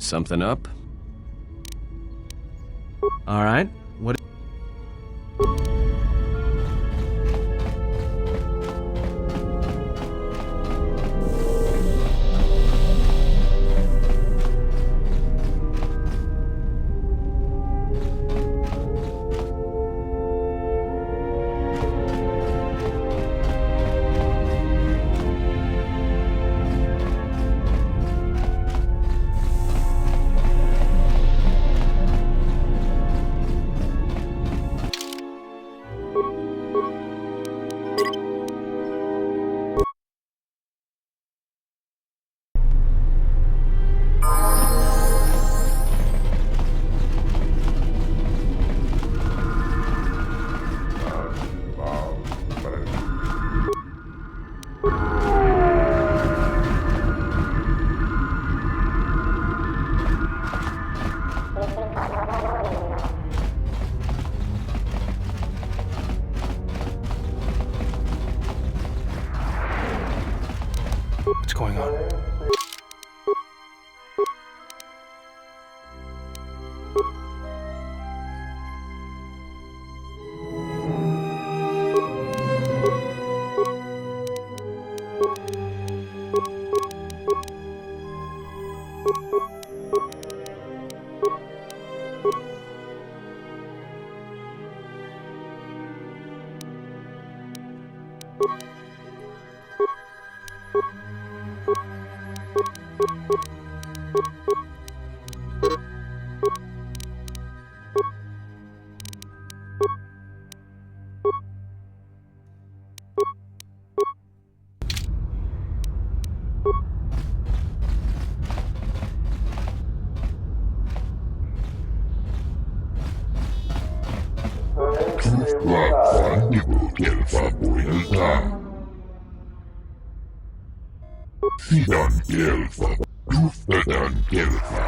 Something up? All right. What? What's going on? Sidan Gelfa, Tuftadan Gelfa,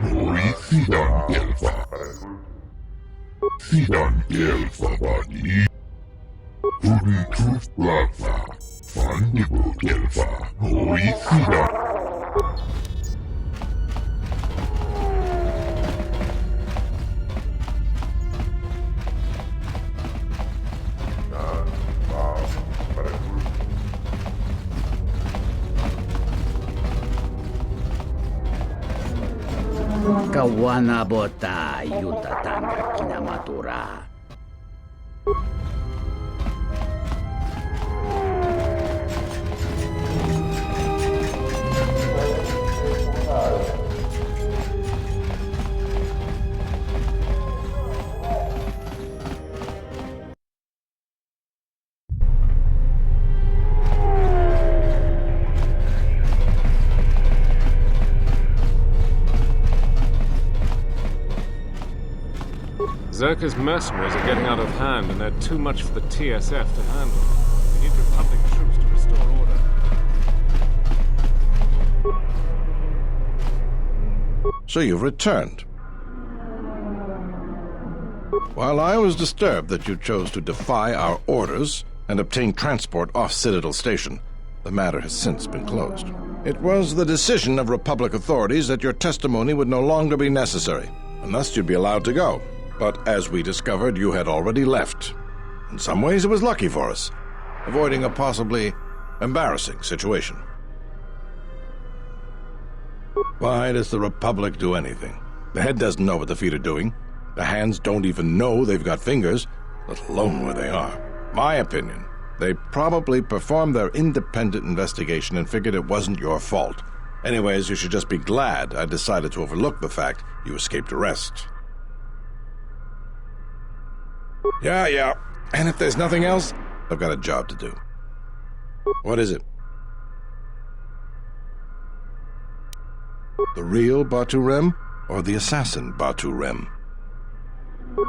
Nori Sidan Gelfa, Sidan Gelfa Badi, Uri Tuflafa, Fandibu Gelfa, Nori Sidan. Kawana bota yutatanga kinamatura. Zerka's mercenaries are getting out of hand, and they're too much for the TSF to handle. We need Republic troops to restore order. So you've returned. While I was disturbed that you chose to defy our orders and obtain transport off Citadel Station, the matter has since been closed. It was the decision of Republic authorities that your testimony would no longer be necessary, and thus you'd be allowed to go. But as we discovered, you had already left. In some ways, it was lucky for us, avoiding a possibly embarrassing situation. Why does the Republic do anything? The head doesn't know what the feet are doing. The hands don't even know they've got fingers, let alone where they are. My opinion, they probably performed their independent investigation and figured it wasn't your fault. Anyways, you should just be glad I decided to overlook the fact you escaped arrest. Yeah. And if there's nothing else, I've got a job to do. What is it? The real Batu Rem or the assassin Batu Rem?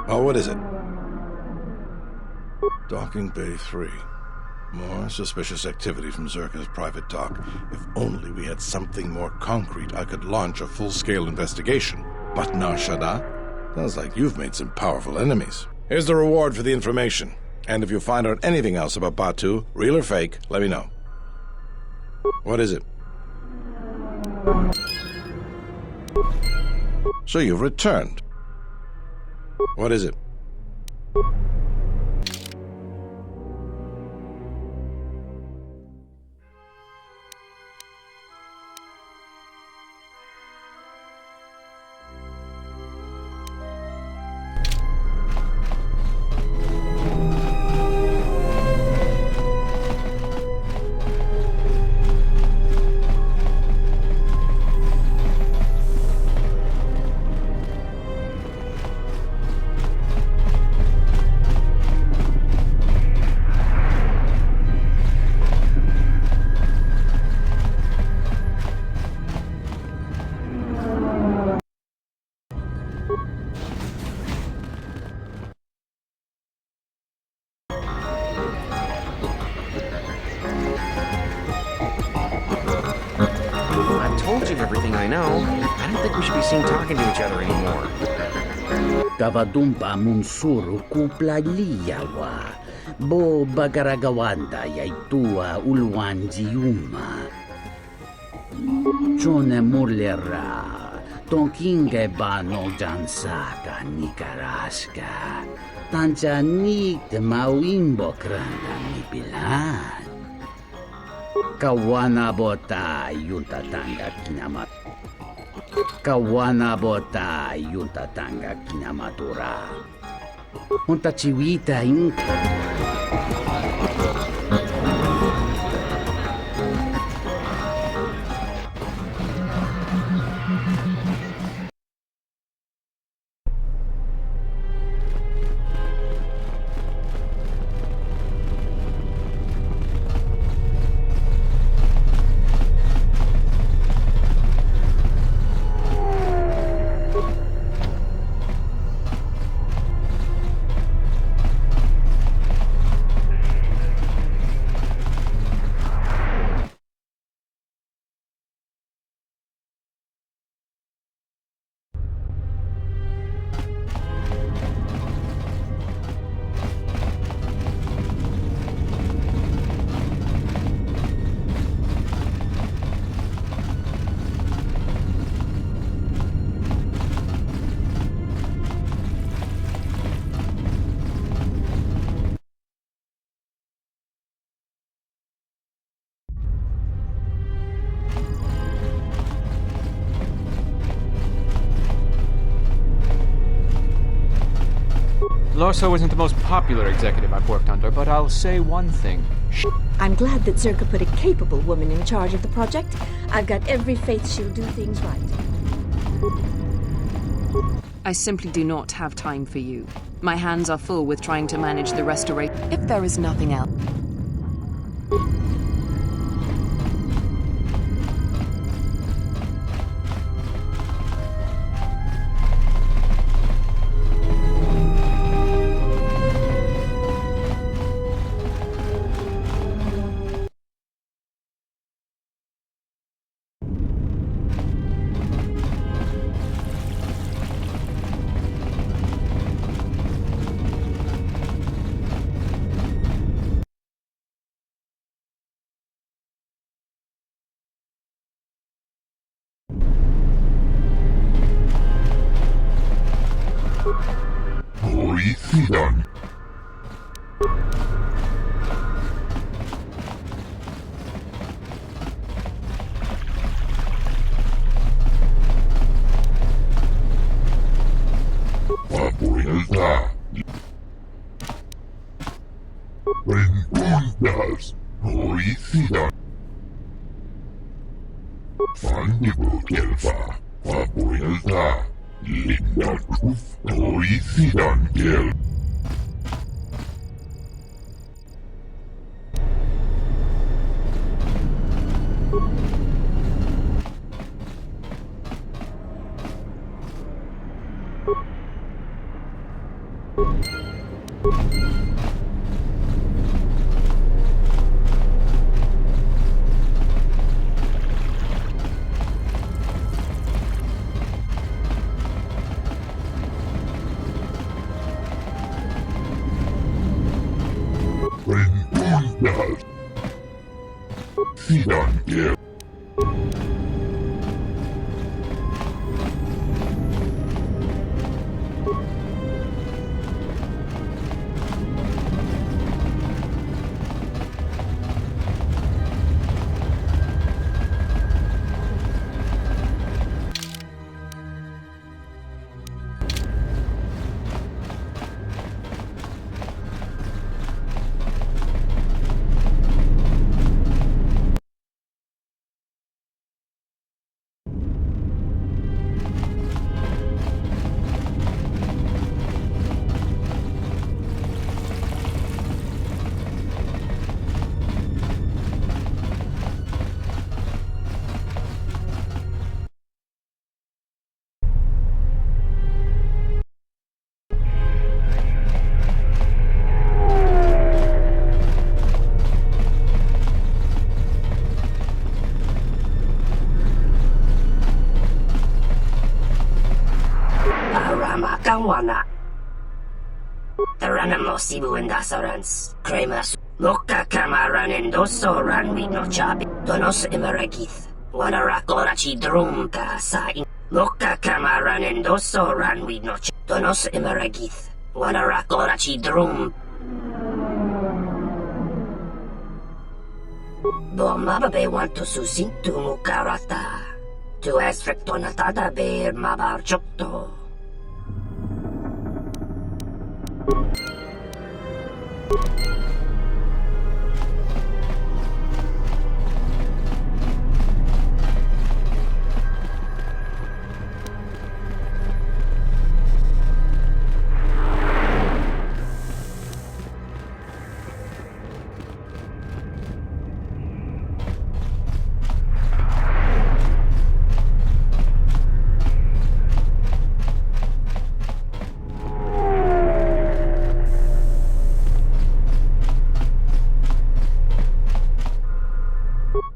Oh, what is it? Docking Bay 3. More suspicious activity from Zerka's private dock. If only we had something more concrete, I could launch a full-scale investigation. But Nar Shaddaa? Sounds like you've made some powerful enemies. Here's the reward for the information. And if you find out anything else about Batu, real or fake, let me know. What is it? So you've returned. What is it? I've told you everything I know. I don't think we should be seen talking to each other anymore. Kavadumpa munsuru kupla liyawa. Bo bagaragawanda yaitua ulwanjiuma. Chone mulera. Tonkinge bano jansaka nikaraska. Tancha nik mawimbo kranda mipilan. Kawana bota yuntatanga kinamat. Kawana bota yuntatanga kinamatura. Unta chiwita in. Lorso isn't the most popular executive I've worked under, but I'll say one thing. I'm glad that Zerka put a capable woman in charge of the project. I've got every faith she'll do things right. I simply do not have time for you. My hands are full with trying to manage the restoration. If there is nothing else. Oisidan. Papuelta. Rentundas. Oisidan. Fandibu Kelfa. Papuelta. Linda Truth. Oisidan Kel. Rentundas. Sidan Kel. kawana. Taranamo sibu indasarans. Cremas. Loka kamaran endoso ranwi no chabi. Donos imaragith. Wanarakorachi drumka sain. Loka kamaran endoso ranwi no chabi. Donos imaragith. Wanarakorachi drum. Mababe want to susintu mukarata. Tu es rectonatada ber mabar chokto.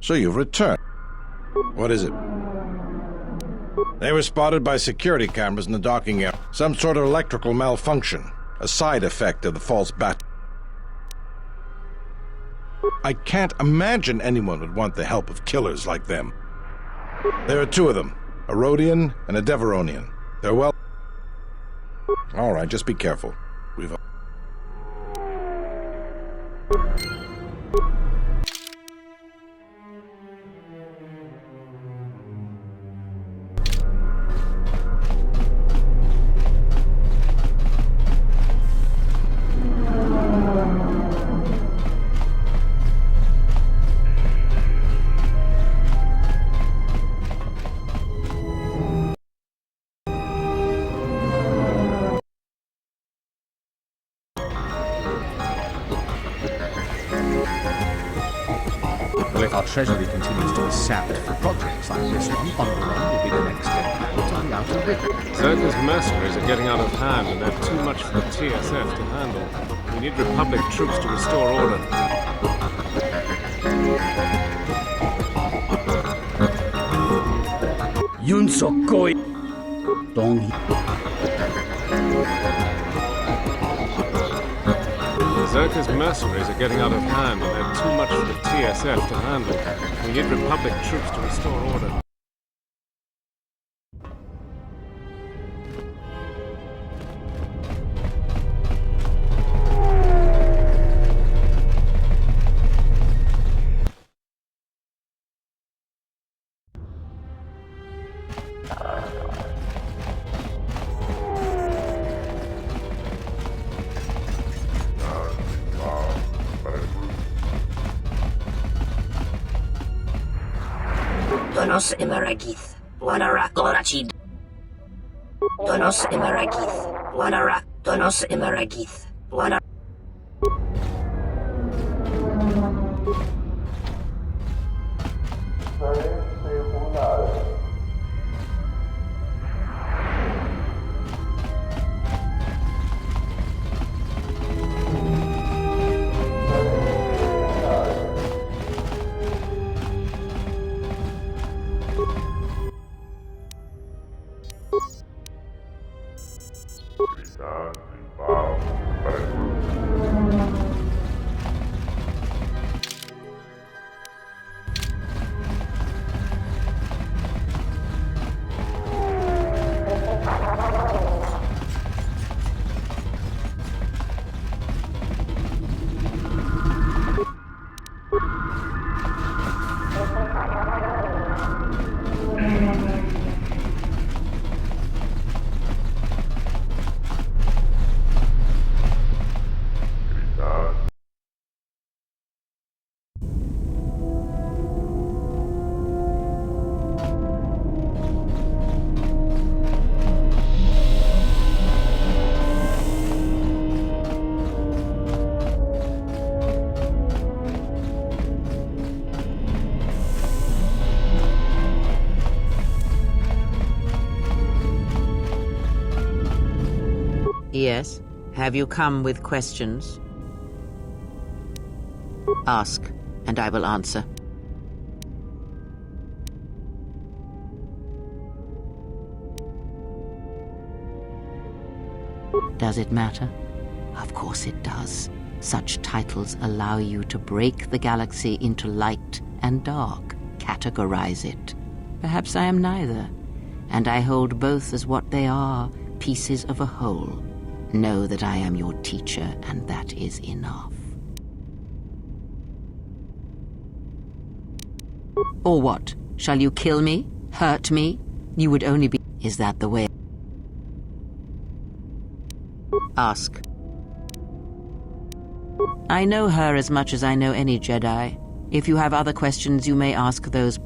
So you've returned. What is it? They were spotted by security cameras in the docking area. Some sort of electrical malfunction. A side effect of the false bat. I can't imagine anyone would want the help of killers like them. There are two of them. A Rhodian and a Deveronian. They're well... All right, just be careful. We've... Well, if our treasury continues to be sapped for projects like this one, Onderon will be the next step to be out of it. Zerka's mercenaries are getting out of hand, and they're too much for the TSF to handle. We need Republic troops to restore order. Yun Sokoi. Dong. Zerka's mercenaries are getting out of hand, and they're too much for the TSF to handle. We need Republic troops to restore order. Donos imaragith. Wanarakorachi. Donos imaragith. Donos imaragith. Yes. Have you come with questions? Ask, and I will answer. Does it matter? Of course it does. Such titles allow you to break the galaxy into light and dark, categorize it. Perhaps I am neither, and I hold both as what they are, pieces of a whole. Know that I am your teacher, and that is enough. Or what? Shall you kill me? Hurt me? You would only be... Is that the way? Ask. I know her as much as I know any Jedi. If you have other questions, you may ask those.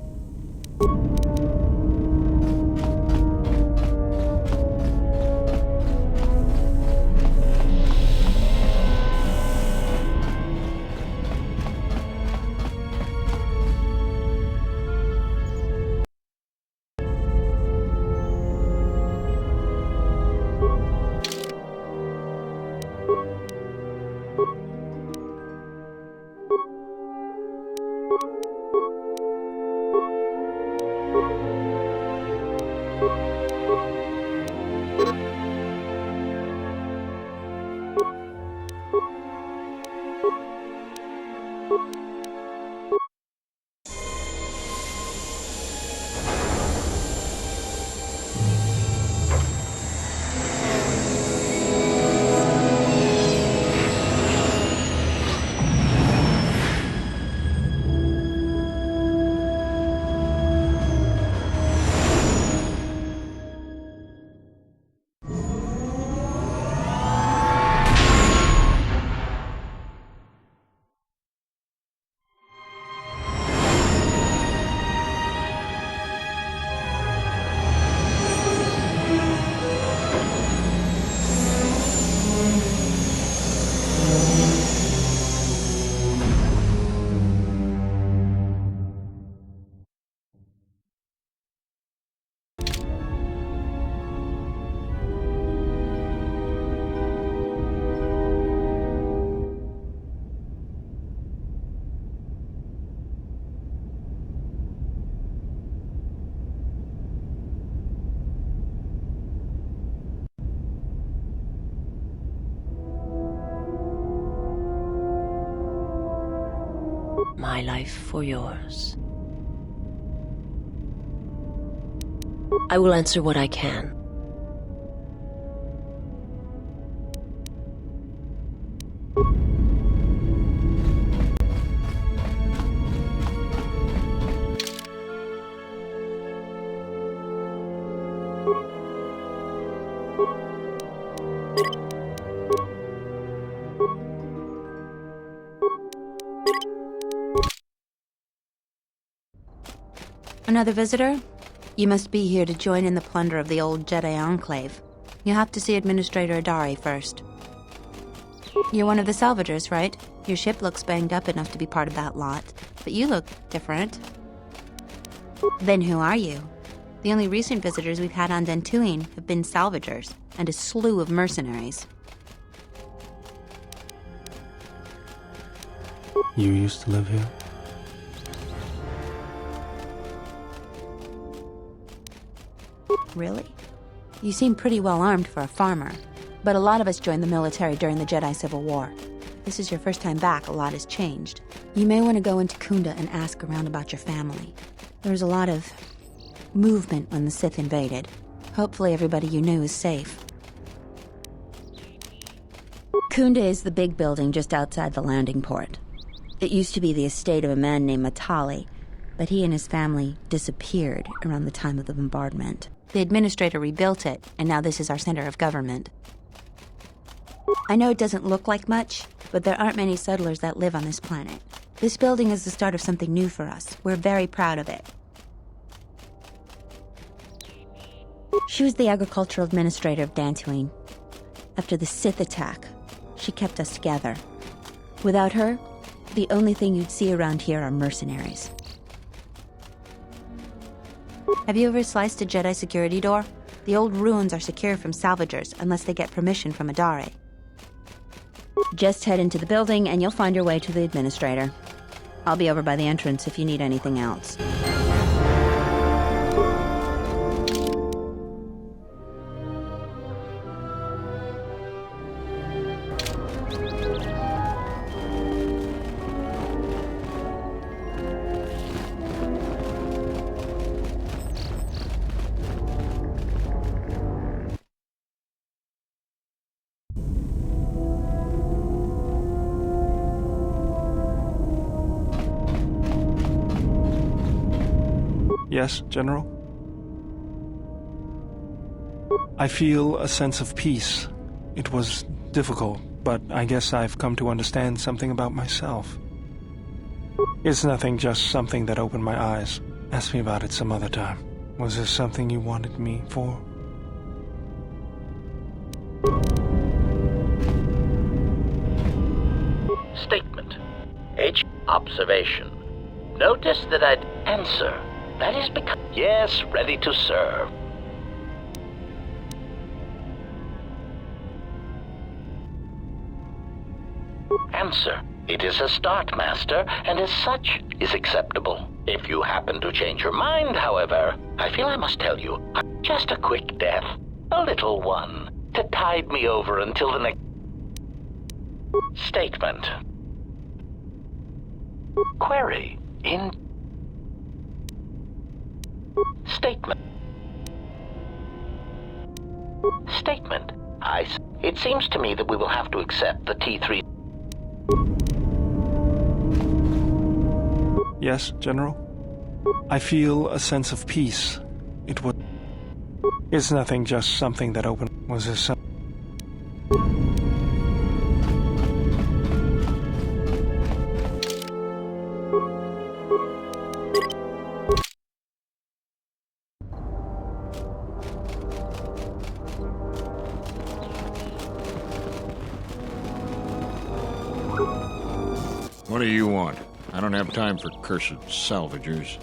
My life for yours. I will answer what I can. Another visitor? You must be here to join in the plunder of the old Jedi Enclave. You have to see Administrator Adari first. You're one of the salvagers, right? Your ship looks banged up enough to be part of that lot, but you look different. Then who are you? The only recent visitors we've had on Dantooine have been salvagers and a slew of mercenaries. You used to live here? Really? You seem pretty well armed for a farmer, but a lot of us joined the military during the Jedi Civil War. If this is your first time back, a lot has changed. You may want to go into Kunda and ask around about your family. There was a lot of movement when the Sith invaded. Hopefully everybody you knew is safe. Kunda is the big building just outside the landing port. It used to be the estate of a man named Matali, but he and his family disappeared around the time of the bombardment. The administrator rebuilt it, and now this is our center of government. I know it doesn't look like much, but there aren't many settlers that live on this planet. This building is the start of something new for us. We're very proud of it. She was the agricultural administrator of Dantooine. After the Sith attack, she kept us together. Without her, the only thing you'd see around here are mercenaries. Have you ever sliced a Jedi security door? The old ruins are secure from salvagers unless they get permission from Adare. Just head into the building and you'll find your way to the administrator. I'll be over by the entrance if you need anything else. Yes, General? I feel a sense of peace. It was difficult, but I guess I've come to understand something about myself. It's nothing, just something that opened my eyes. Ask me about it some other time. Was there something you wanted me for? Statement. H. Observation. Notice that I'd answer. That is because... Yes, ready to serve. Answer. It is a start, Master, and as such is acceptable. If you happen to change your mind, however, I feel I must tell you, just a quick death, a little one, to tide me over until the next... Statement. Query. In... Statement. Statement. It seems to me that we will have to accept the T3... Yes, General? I feel a sense of peace. It was... It's nothing, just something that opened... Was there some... What do you want? I don't have time for cursed salvagers.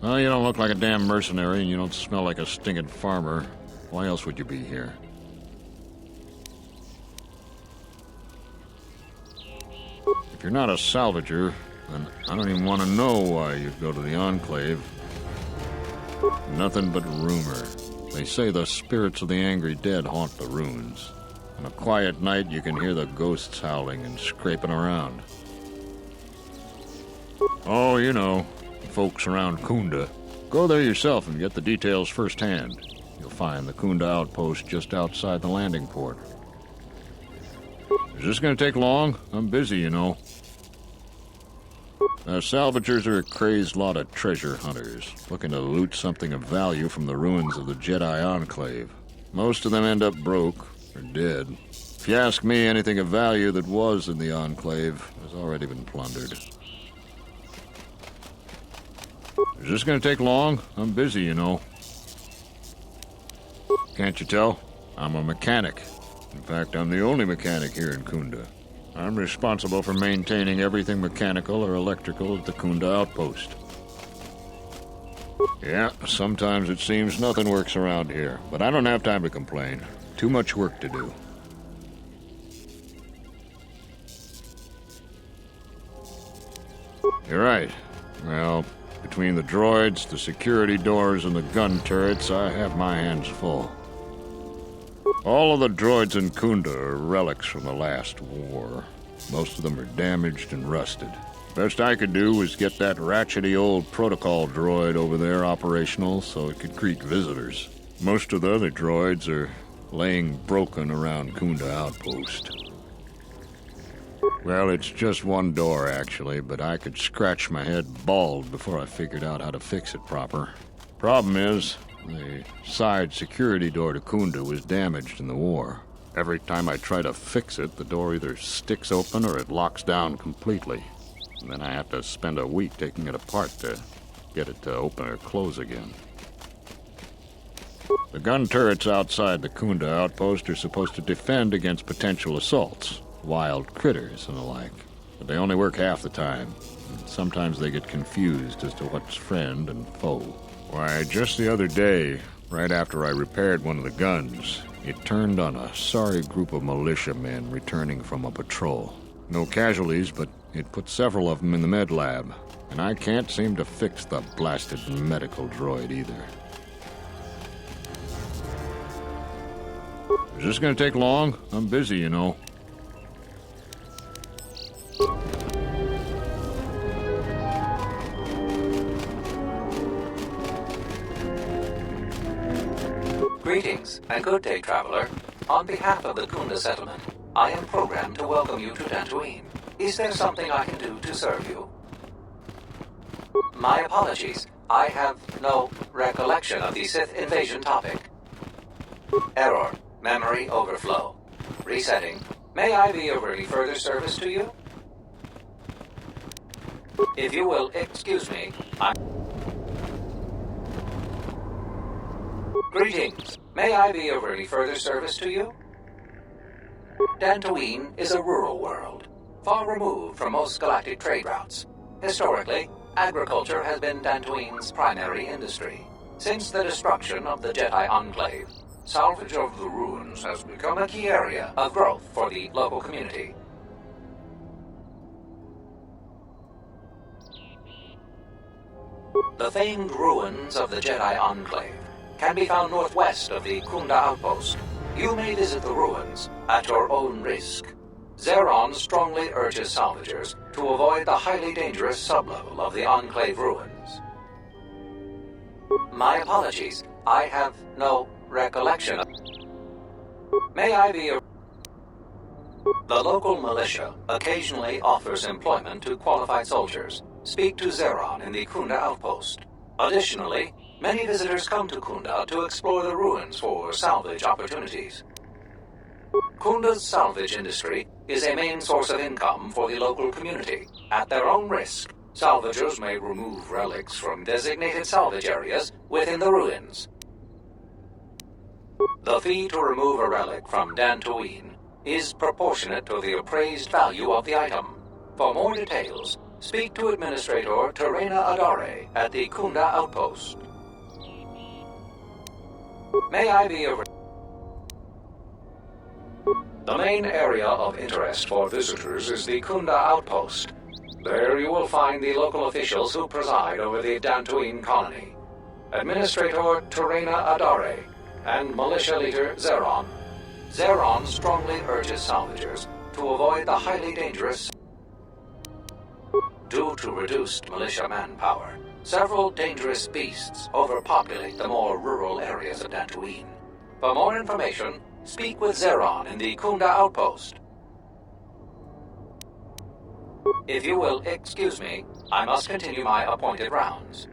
Well, you don't look like a damn mercenary, and you don't smell like a stinking farmer. Why else would you be here? If you're not a salvager, then I don't even want to know why you'd go to the Enclave. Nothing but rumor. They say the spirits of the angry dead haunt the ruins. On a quiet night, you can hear the ghosts howling and scraping around. Oh, you know, folks around Kunda. Go there yourself and get the details firsthand. You'll find the Kunda outpost just outside the landing port. Is this going to take long? I'm busy, you know. Salvagers are a crazed lot of treasure hunters, looking to loot something of value from the ruins of the Jedi Enclave. Most of them end up broke, or dead. If you ask me, anything of value that was in the Enclave has already been plundered. Is this going to take long? I'm busy, you know. Can't you tell? I'm a mechanic. In fact, I'm the only mechanic here in Kunda. I'm responsible for maintaining everything mechanical or electrical at the Kunda outpost. Yeah, sometimes it seems nothing works around here, but I don't have time to complain. Too much work to do. You're right. Well, between the droids, the security doors, and the gun turrets, I have my hands full. All of the droids in Kunda are relics from the last war. Most of them are damaged and rusted. Best I could do was get that ratchety old protocol droid over there operational so it could greet visitors. Most of the other droids are laying broken around Kunda Outpost. Well, it's just one door, actually, but I could scratch my head bald before I figured out how to fix it proper. Problem is, the side security door to Kunda was damaged in the war. Every time I try to fix it, the door either sticks open or it locks down completely. And then I have to spend a week taking it apart to get it to open or close again. The gun turrets outside the Kunda outpost are supposed to defend against potential assaults, wild critters and the like. But they only work half the time. And sometimes they get confused as to what's friend and foe. Why, just the other day, right after I repaired one of the guns, it turned on a sorry group of militiamen returning from a patrol. No casualties, but it put several of them in the med lab. And I can't seem to fix the blasted medical droid either. Is this going to take long? I'm busy, you know. Greetings, and good day, traveler. On behalf of the Kunda settlement, I am programmed to welcome you to Dantooine. Is there something I can do to serve you? My apologies. I have no recollection of the Sith invasion topic. Error. Memory overflow. Resetting. May I be of any further service to you? If you will excuse me, Greetings. May I be of any further service to you? Dantooine is a rural world, far removed from most galactic trade routes. Historically, agriculture has been Dantooine's primary industry. Since the destruction of the Jedi Enclave, salvage of the ruins has become a key area of growth for the local community. The famed ruins of the Jedi Enclave can be found northwest of the Kunda Outpost. You may visit the ruins at your own risk. Zeron strongly urges salvagers to avoid the highly dangerous sublevel of the Enclave ruins. My apologies, I have no recollection of... May I be a... The local militia occasionally offers employment to qualified soldiers. Speak to Zeron in the Kunda Outpost. Additionally, many visitors come to Kunda to explore the ruins for salvage opportunities. Kunda's salvage industry is a main source of income for the local community. At their own risk, salvagers may remove relics from designated salvage areas within the ruins. The fee to remove a relic from Dantooine is proportionate to the appraised value of the item. For more details, speak to Administrator Terena Adare at the Kunda Outpost. May I be of... The main area of interest for visitors is the Kunda Outpost. There you will find the local officials who preside over the Dantooine colony. Administrator Terena Adare and Militia Leader Zeron. Zeron strongly urges salvagers to avoid the highly dangerous... Due to reduced militia manpower, several dangerous beasts overpopulate the more rural areas of Dantooine. For more information, speak with Zeron in the Kunda Outpost. If you will excuse me, I must continue my appointed rounds.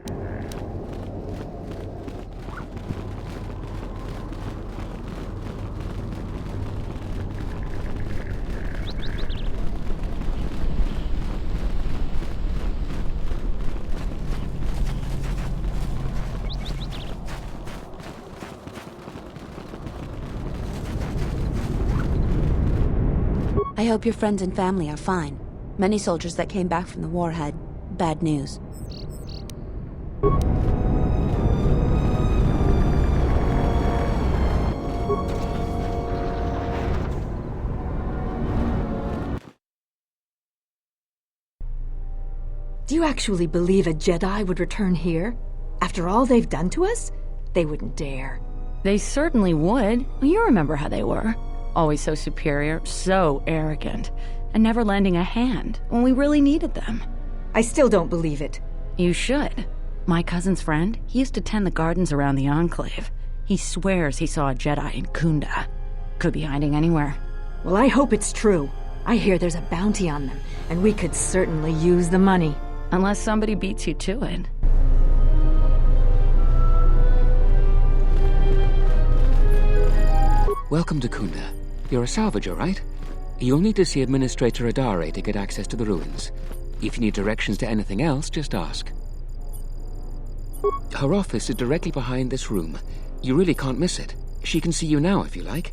I hope your friends and family are fine. Many soldiers that came back from the war had bad news. Do you actually believe a Jedi would return here? After all they've done to us? They wouldn't dare. They certainly would. You remember how they were. Always so superior, so arrogant, and never lending a hand when we really needed them. I still don't believe it. You should. My cousin's friend, he used to tend the gardens around the Enclave. He swears he saw a Jedi in Kunda. Could be hiding anywhere. Well, I hope it's true. I hear there's a bounty on them, and we could certainly use the money. Unless somebody beats you to it. Welcome to Kunda. You're a salvager, right? You'll need to see Administrator Adare to get access to the ruins. If you need directions to anything else, just ask. Her office is directly behind this room. You really can't miss it. She can see you now if you like.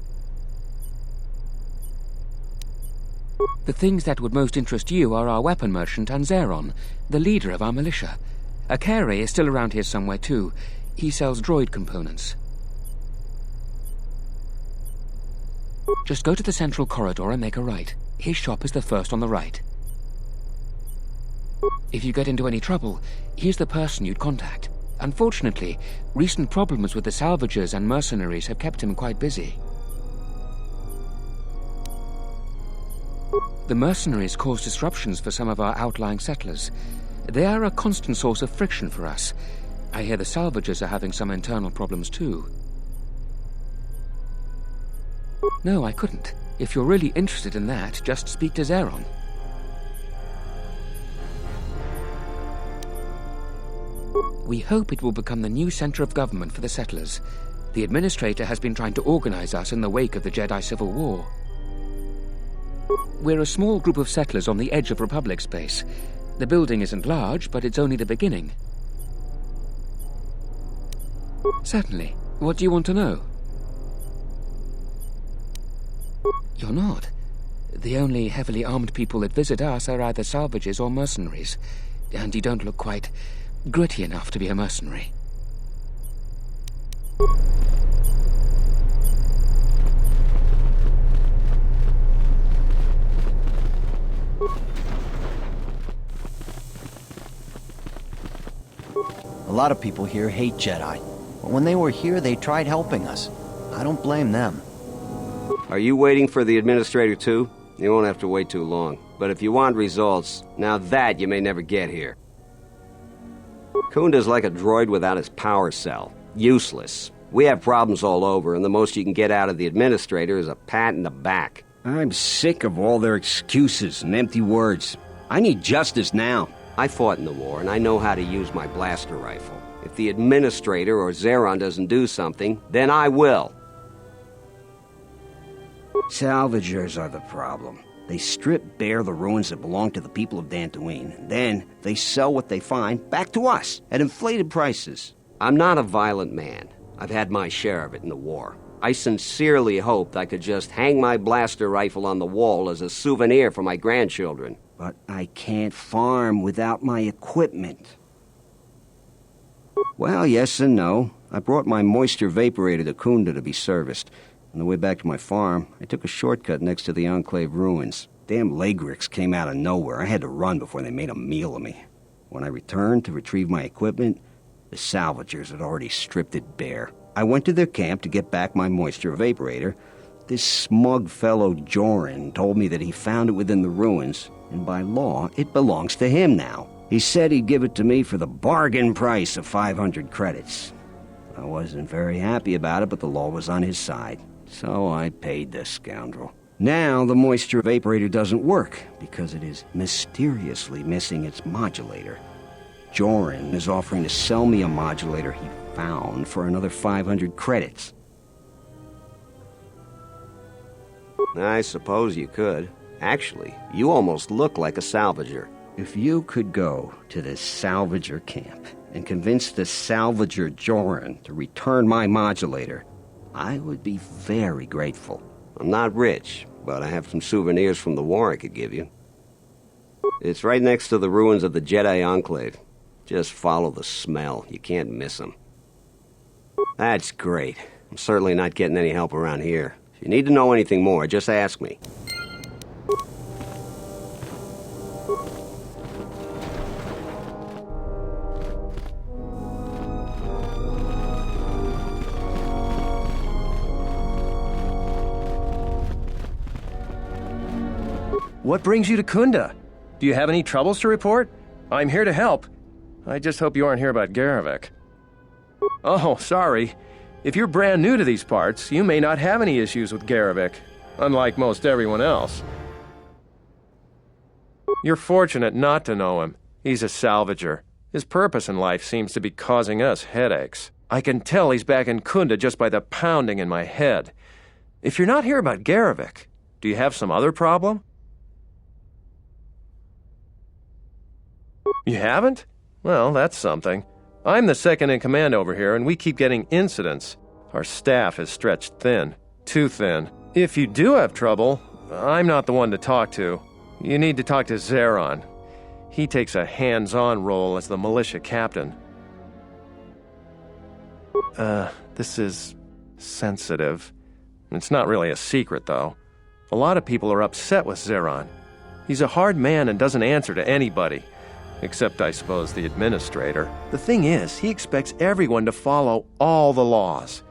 The things that would most interest you are our weapon merchant and Zeron, the leader of our militia. Akere is still around here somewhere too. He sells droid components. Just go to the central corridor and make a right. His shop is the first on the right. If you get into any trouble, he's the person you'd contact. Unfortunately, recent problems with the salvagers and mercenaries have kept him quite busy. The mercenaries cause disruptions for some of our outlying settlers. They are a constant source of friction for us. I hear the salvagers are having some internal problems too. No, I couldn't. If you're really interested in that, just speak to Zeron. We hope it will become the new center of government for the settlers. The Administrator has been trying to organize us in the wake of the Jedi Civil War. We're a small group of settlers on the edge of Republic space. The building isn't large, but it's only the beginning. Certainly. What do you want to know? You're not. The only heavily armed people that visit us are either salvages or mercenaries. And you don't look quite gritty enough to be a mercenary. A lot of people here hate Jedi. But when they were here, they tried helping us. I don't blame them. Are you waiting for the Administrator too? You won't have to wait too long. But if you want results, now that you may never get here. Kunda's like a droid without his power cell. Useless. We have problems all over, and the most you can get out of the Administrator is a pat in the back. I'm sick of all their excuses and empty words. I need justice now. I fought in the war, and I know how to use my blaster rifle. If the Administrator or Zeron doesn't do something, then I will. Salvagers are the problem. They strip bare the ruins that belong to the people of Dantooine, and then they sell what they find back to us at inflated prices. I'm not a violent man. I've had my share of it in the war. I sincerely hoped I could just hang my blaster rifle on the wall as a souvenir for my grandchildren. But I can't farm without my equipment. Well, yes and no. I brought my moisture vaporator to Kunda to be serviced. On the way back to my farm, I took a shortcut next to the Enclave ruins. Damn Lagrix came out of nowhere. I had to run before they made a meal of me. When I returned to retrieve my equipment, the salvagers had already stripped it bare. I went to their camp to get back my moisture vaporator. This smug fellow Joran told me that he found it within the ruins, and by law, it belongs to him now. He said he'd give it to me for the bargain price of 500 credits. I wasn't very happy about it, but the law was on his side, so I paid the scoundrel. Now the moisture vaporator doesn't work, because it is mysteriously missing its modulator. Joran is offering to sell me a modulator he found for another 500 credits. I suppose you could. Actually, you almost look like a salvager. If you could go to the salvager camp and convince the salvager Joran to return my modulator, I would be very grateful. I'm not rich, but I have some souvenirs from the war I could give you. It's right next to the ruins of the Jedi Enclave. Just follow the smell. You can't miss them. That's great. I'm certainly not getting any help around here. If you need to know anything more, just ask me. What brings you to Kunda? Do you have any troubles to report? I'm here to help. I just hope you aren't here about Garevik. Oh, sorry. If you're brand new to these parts, you may not have any issues with Garevik, unlike most everyone else. You're fortunate not to know him. He's a salvager. His purpose in life seems to be causing us headaches. I can tell he's back in Kunda just by the pounding in my head. If you're not here about Garevik, do you have some other problem? You haven't? Well, that's something. I'm the second in command over here, and we keep getting incidents. Our staff is stretched thin. Too thin. If you do have trouble, I'm not the one to talk to. You need to talk to Zeron. He takes a hands-on role as the militia captain. This is sensitive. It's not really a secret, though. A lot of people are upset with Zeron. He's a hard man and doesn't answer to anybody. Except, I suppose, the Administrator. The thing is, he expects everyone to follow all the laws.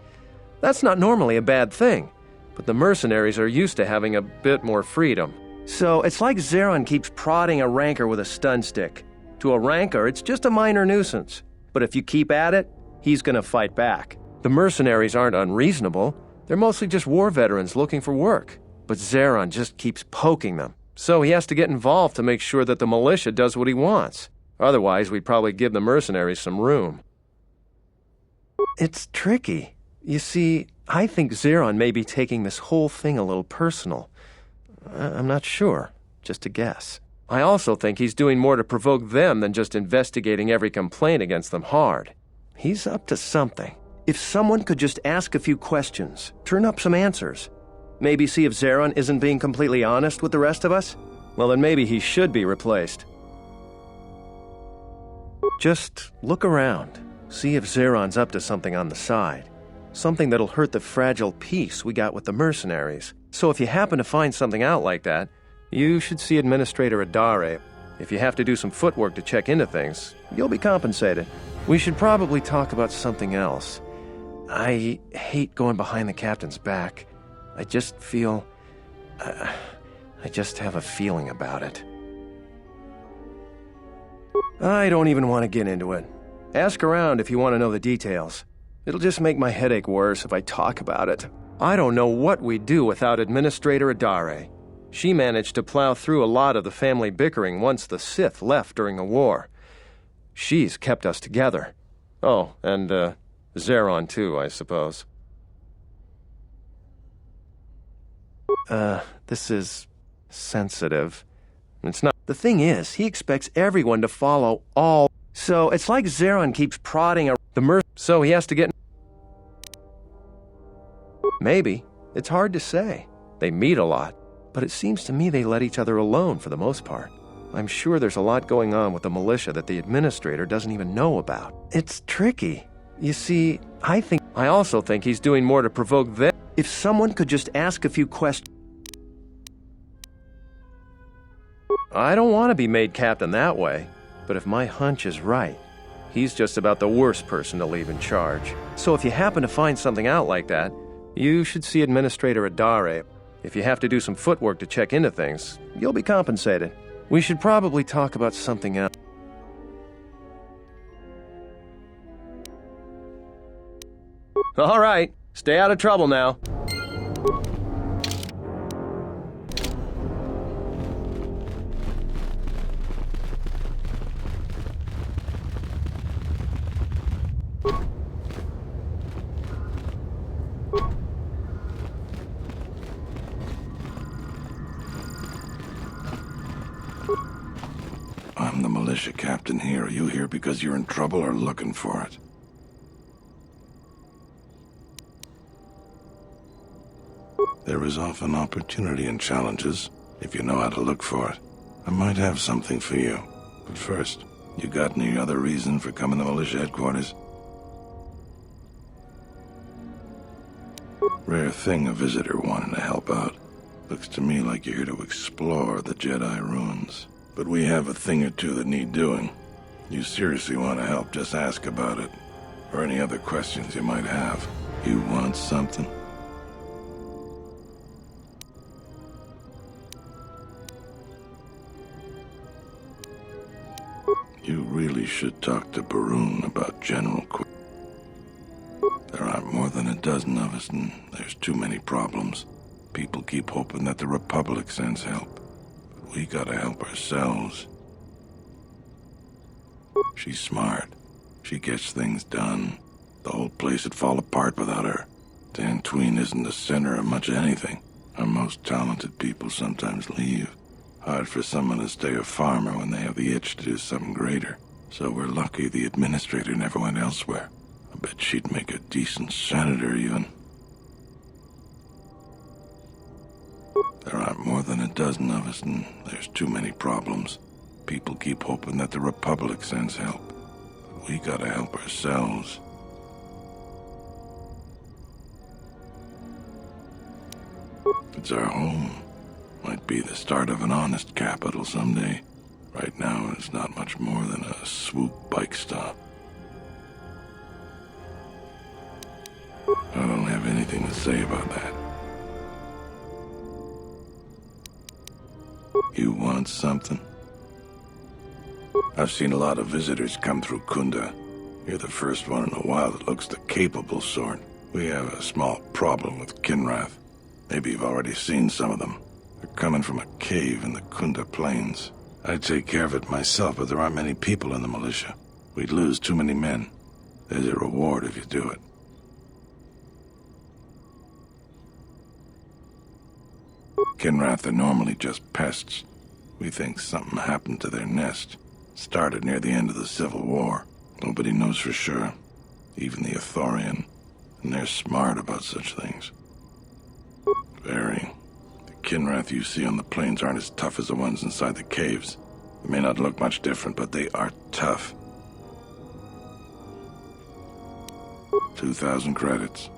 That's not normally a bad thing, but the mercenaries are used to having a bit more freedom. So it's like Zeron keeps prodding a rancor with a stun stick. To a rancor, it's just a minor nuisance. But if you keep at it, he's gonna fight back. The mercenaries aren't unreasonable. They're mostly just war veterans looking for work. But Zeron just keeps poking them. So he has to get involved to make sure that the militia does what he wants. Otherwise, we'd probably give the mercenaries some room. It's tricky. You see, I think Zeron may be taking this whole thing a little personal. I'm not sure. Just a guess. I also think he's doing more to provoke them than just investigating every complaint against them hard. He's up to something. If someone could just ask a few questions, turn up some answers, maybe see if Zeron isn't being completely honest with the rest of us, well then maybe he should be replaced. Just look around. See if Zeron's up to something on the side. Something that'll hurt the fragile peace we got with the mercenaries. So if you happen to find something out like that, you should see Administrator Adare. If you have to do some footwork to check into things, you'll be compensated. We should probably talk about something else. I hate going behind the captain's back. I just feel... I just have a feeling about it. I don't even want to get into it. Ask around if you want to know the details. It'll just make my headache worse if I talk about it. I don't know what we'd do without Administrator Adare. She managed to plow through a lot of the family bickering once the Sith left during the war. She's kept us together. Oh, and, Zeron too, I suppose. This is sensitive. It's not. The thing is, he expects everyone to follow all. So it's like Zeron keeps prodding so he has to get. Maybe. It's hard to say. They meet a lot, but it seems to me they let each other alone for the most part. I'm sure there's a lot going on with the militia that the administrator doesn't even know about. It's tricky. You see, I also think he's doing more to provoke them. If someone could just ask a few questions. I don't want to be made captain that way, but if my hunch is right, he's just about the worst person to leave in charge. So if you happen to find something out like that, you should see Administrator Adare. If you have to do some footwork to check into things, you'll be compensated. We should probably talk about something else. All right, stay out of trouble now. I'm the militia captain here. Are you here because you're in trouble or looking for it? There is often opportunity in challenges, if you know how to look for it. I might have something for you. But first, you got any other reason for coming to militia headquarters? Rare thing a visitor wanting to help out. Looks to me like you're here to explore the Jedi ruins. But we have a thing or two that need doing. You seriously want to help, just ask about it. Or any other questions you might have. You want something? You really should talk to Barun about General Quill. There aren't more than a dozen of us, and there's too many problems. People keep hoping that the Republic sends help. But we gotta help ourselves. She's smart. She gets things done. The whole place would fall apart without her. Dantooine isn't the center of much anything. Our most talented people sometimes leave. Hard for someone to stay a farmer when they have the itch to do something greater. So we're lucky the administrator never went elsewhere. I bet she'd make a decent senator, even. There aren't more than a dozen of us, and there's too many problems. People keep hoping that the Republic sends help. But we gotta help ourselves. It's our home. Might be the start of an honest capital someday. Right now, it's not much more than a swoop bike stop. I don't have anything to say about that. You want something? I've seen a lot of visitors come through Kunda. You're the first one in a while that looks the capable sort. We have a small problem with Kinrath. Maybe you've already seen some of them. They're coming from a cave in the Kunda Plains. I'd take care of it myself, but there aren't many people in the militia. We'd lose too many men. There's a reward if you do it. Kinrath are normally just pests. We think something happened to their nest. Started near the end of the Civil War. Nobody knows for sure. Even the Ithorian. And they're smart about such things. Very. The Kinrath you see on the plains aren't as tough as the ones inside the caves. They may not look much different, but they are tough. 2,000 credits.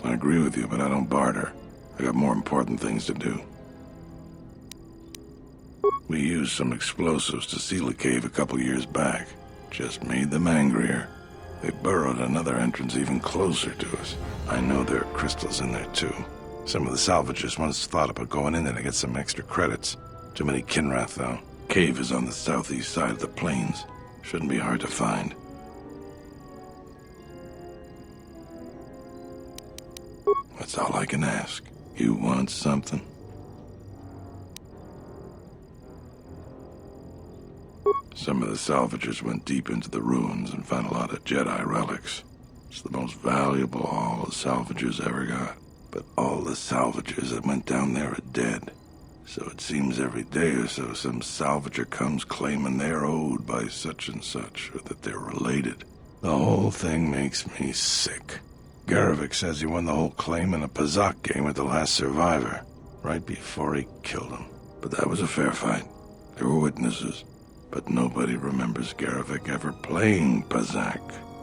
I agree with you, but I don't barter. I got more important things to do. We used some explosives to seal a cave a couple years back. Just made them angrier. They burrowed another entrance even closer to us. I know there are crystals in there, too. Some of the salvagers once thought about going in there to get some extra credits. Too many Kinrath, though. Cave is on the southeast side of the plains. Shouldn't be hard to find. That's all I can ask. You want something? Some of the salvagers went deep into the ruins and found a lot of Jedi relics. It's the most valuable haul the salvagers ever got. But all the salvagers that went down there are dead. So it seems every day or so some salvager comes claiming they're owed by such and such, or that they're related. The whole thing makes me sick. Garevik says he won the whole claim in a Pazak game with the last survivor, right before he killed him. But that was a fair fight. There were witnesses. But nobody remembers Garevik ever playing Pazak.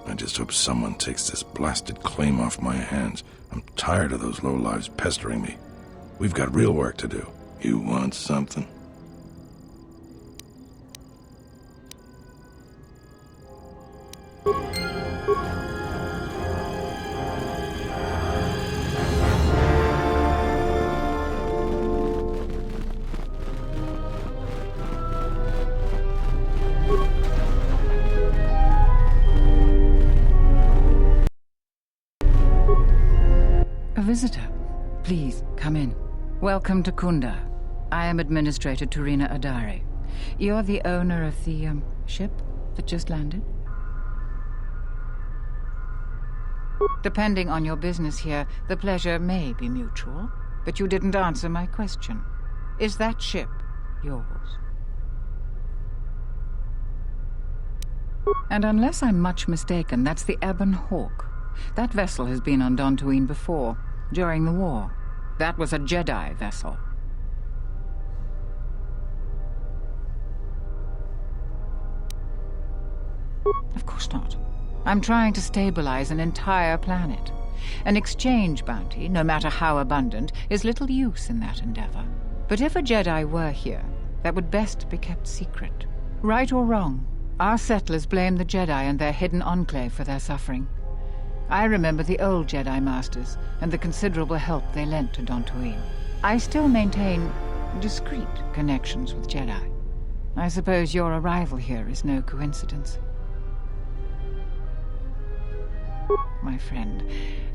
I just hope someone takes this blasted claim off my hands. I'm tired of those lowlives pestering me. We've got real work to do. You want something? A visitor. Please, come in. Welcome to Kunda. I am Administrator Turina Adari. You're the owner of the, ship that just landed? Depending on your business here, the pleasure may be mutual, but you didn't answer my question. Is that ship yours? And unless I'm much mistaken, that's the Ebon Hawk. That vessel has been on Dantooine before, during the war. That was a Jedi vessel. Of course not. I'm trying to stabilize an entire planet. An exchange bounty, no matter how abundant, is little use in that endeavor. But if a Jedi were here, that would best be kept secret. Right or wrong, our settlers blame the Jedi and their hidden enclave for their suffering. I remember the old Jedi Masters and the considerable help they lent to Dantooine. I still maintain discreet connections with Jedi. I suppose your arrival here is no coincidence. My friend,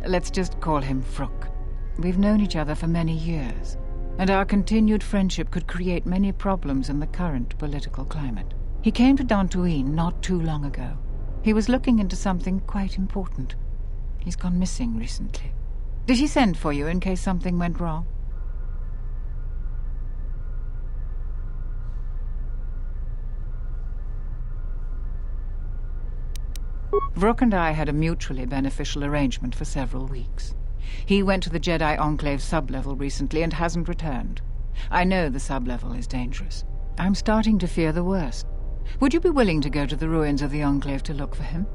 let's just call him Vrook. We've known each other for many years, and our continued friendship could create many problems in the current political climate. He came to Dantooine not too long ago. He was looking into something quite important. He's gone missing recently. Did he send for you in case something went wrong? Vrook and I had a mutually beneficial arrangement for several weeks. He went to the Jedi Enclave sublevel recently and hasn't returned. I know the sublevel is dangerous. I'm starting to fear the worst. Would you be willing to go to the ruins of the Enclave to look for him?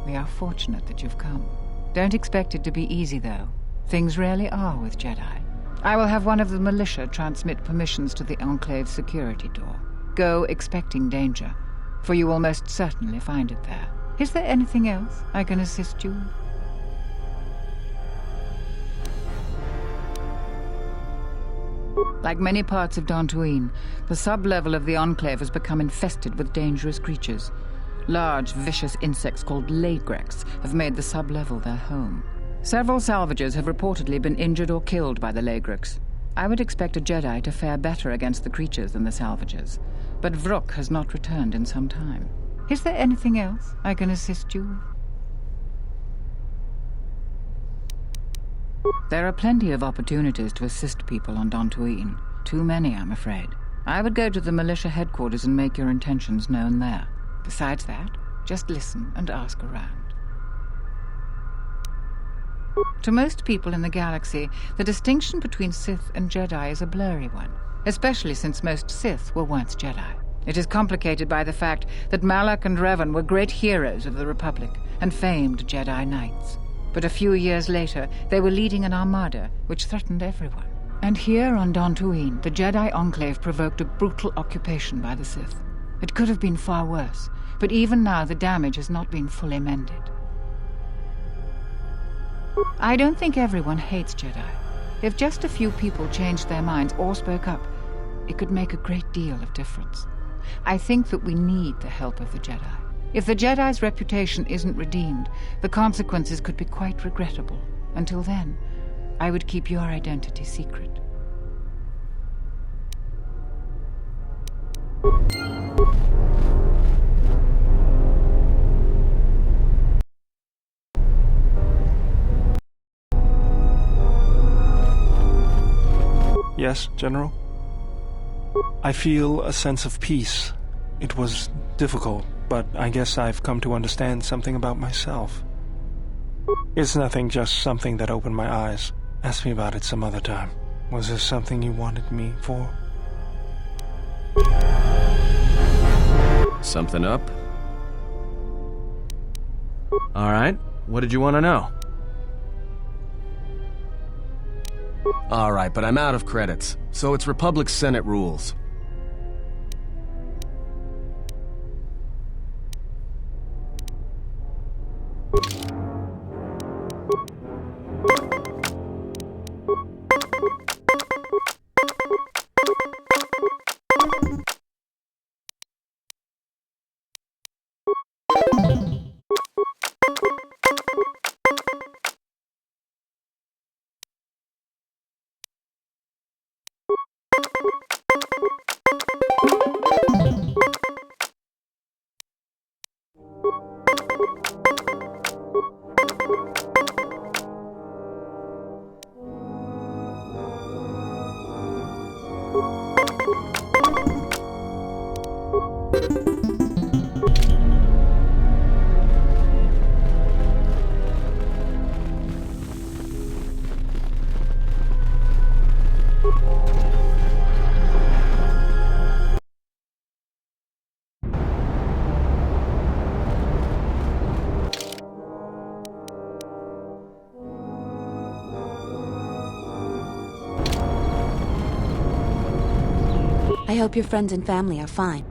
We are fortunate that you've come. Don't expect it to be easy, though. Things rarely are with Jedi. I will have one of the militia transmit permissions to the Enclave security door. Go expecting danger, for you will most certainly find it there. Is there anything else I can assist you with? Like many parts of Dantooine, the sublevel of the Enclave has become infested with dangerous creatures. Large, vicious insects called Lagrex have made the sublevel their home. Several salvagers have reportedly been injured or killed by the Lagrix. I would expect a Jedi to fare better against the creatures than the salvagers, but Vrook has not returned in some time. Is there anything else I can assist you with? There are plenty of opportunities to assist people on Dantooine. Too many, I'm afraid. I would go to the militia headquarters and make your intentions known there. Besides that, just listen and ask around. To most people in the galaxy, the distinction between Sith and Jedi is a blurry one, especially since most Sith were once Jedi. It is complicated by the fact that Malak and Revan were great heroes of the Republic and famed Jedi Knights. But a few years later, they were leading an armada which threatened everyone. And here on Dantooine, the Jedi Enclave provoked a brutal occupation by the Sith. It could have been far worse, but even now the damage has not been fully mended. I don't think everyone hates Jedi. If just a few people changed their minds or spoke up, it could make a great deal of difference. I think that we need the help of the Jedi. If the Jedi's reputation isn't redeemed, the consequences could be quite regrettable. Until then, I would keep your identity secret. Yes, General? I feel a sense of peace. It was difficult, but I guess I've come to understand something about myself. It's nothing, just something that opened my eyes. Ask me about it some other time. Was there something you wanted me for? Something up? All right. What did you want to know? All right, but I'm out of credits, so it's Republic Senate rules. I hope your friends and family are fine.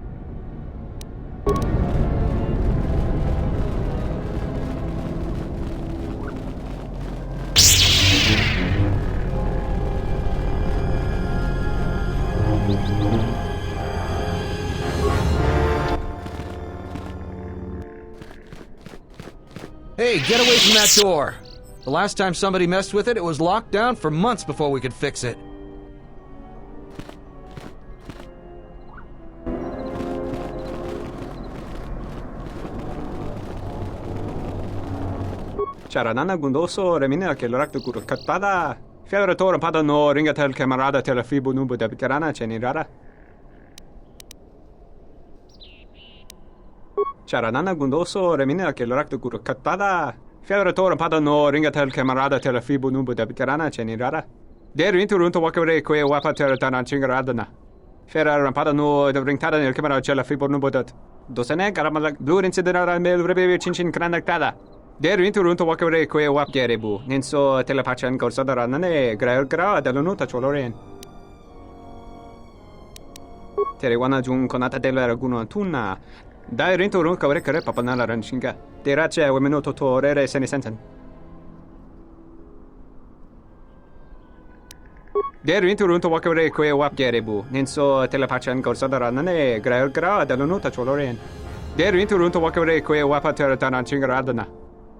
Hey, get away from that door! The last time somebody messed with it, it was locked down for months before we could fix it. Charanana gundoso remina ke lorak guru katpada. Federator pada no ringatel camarada telefibu nubu de bikarana chenirara. Charanana gundoso remina ke lorak guru katpada. Federator pada no ringatel camarada telefibu nubu de bikarana chenirara. Der inturunto wakare kwe wapa teratana chingaradana. Ferrar pada no de ringtada nel camera telefibu nubu de. Dosene karamala blur incidera mel rebe chinchin kranaktada. Der inturunto wakare kwe wap gerebu. Ninso telepachan korsada nane graer gra dalonuta choloren. Terewana jun konata della raguno tunna. Dai inturun kawre kare papanala ranchinga. Terace wemenoto torere senesenten. Der inturunto wakare kwe wap gerebu. Ninso telepachan korsada nane graer gra dalonuta choloren. Der inturunto wakare kwe wapa teratana chingaradana.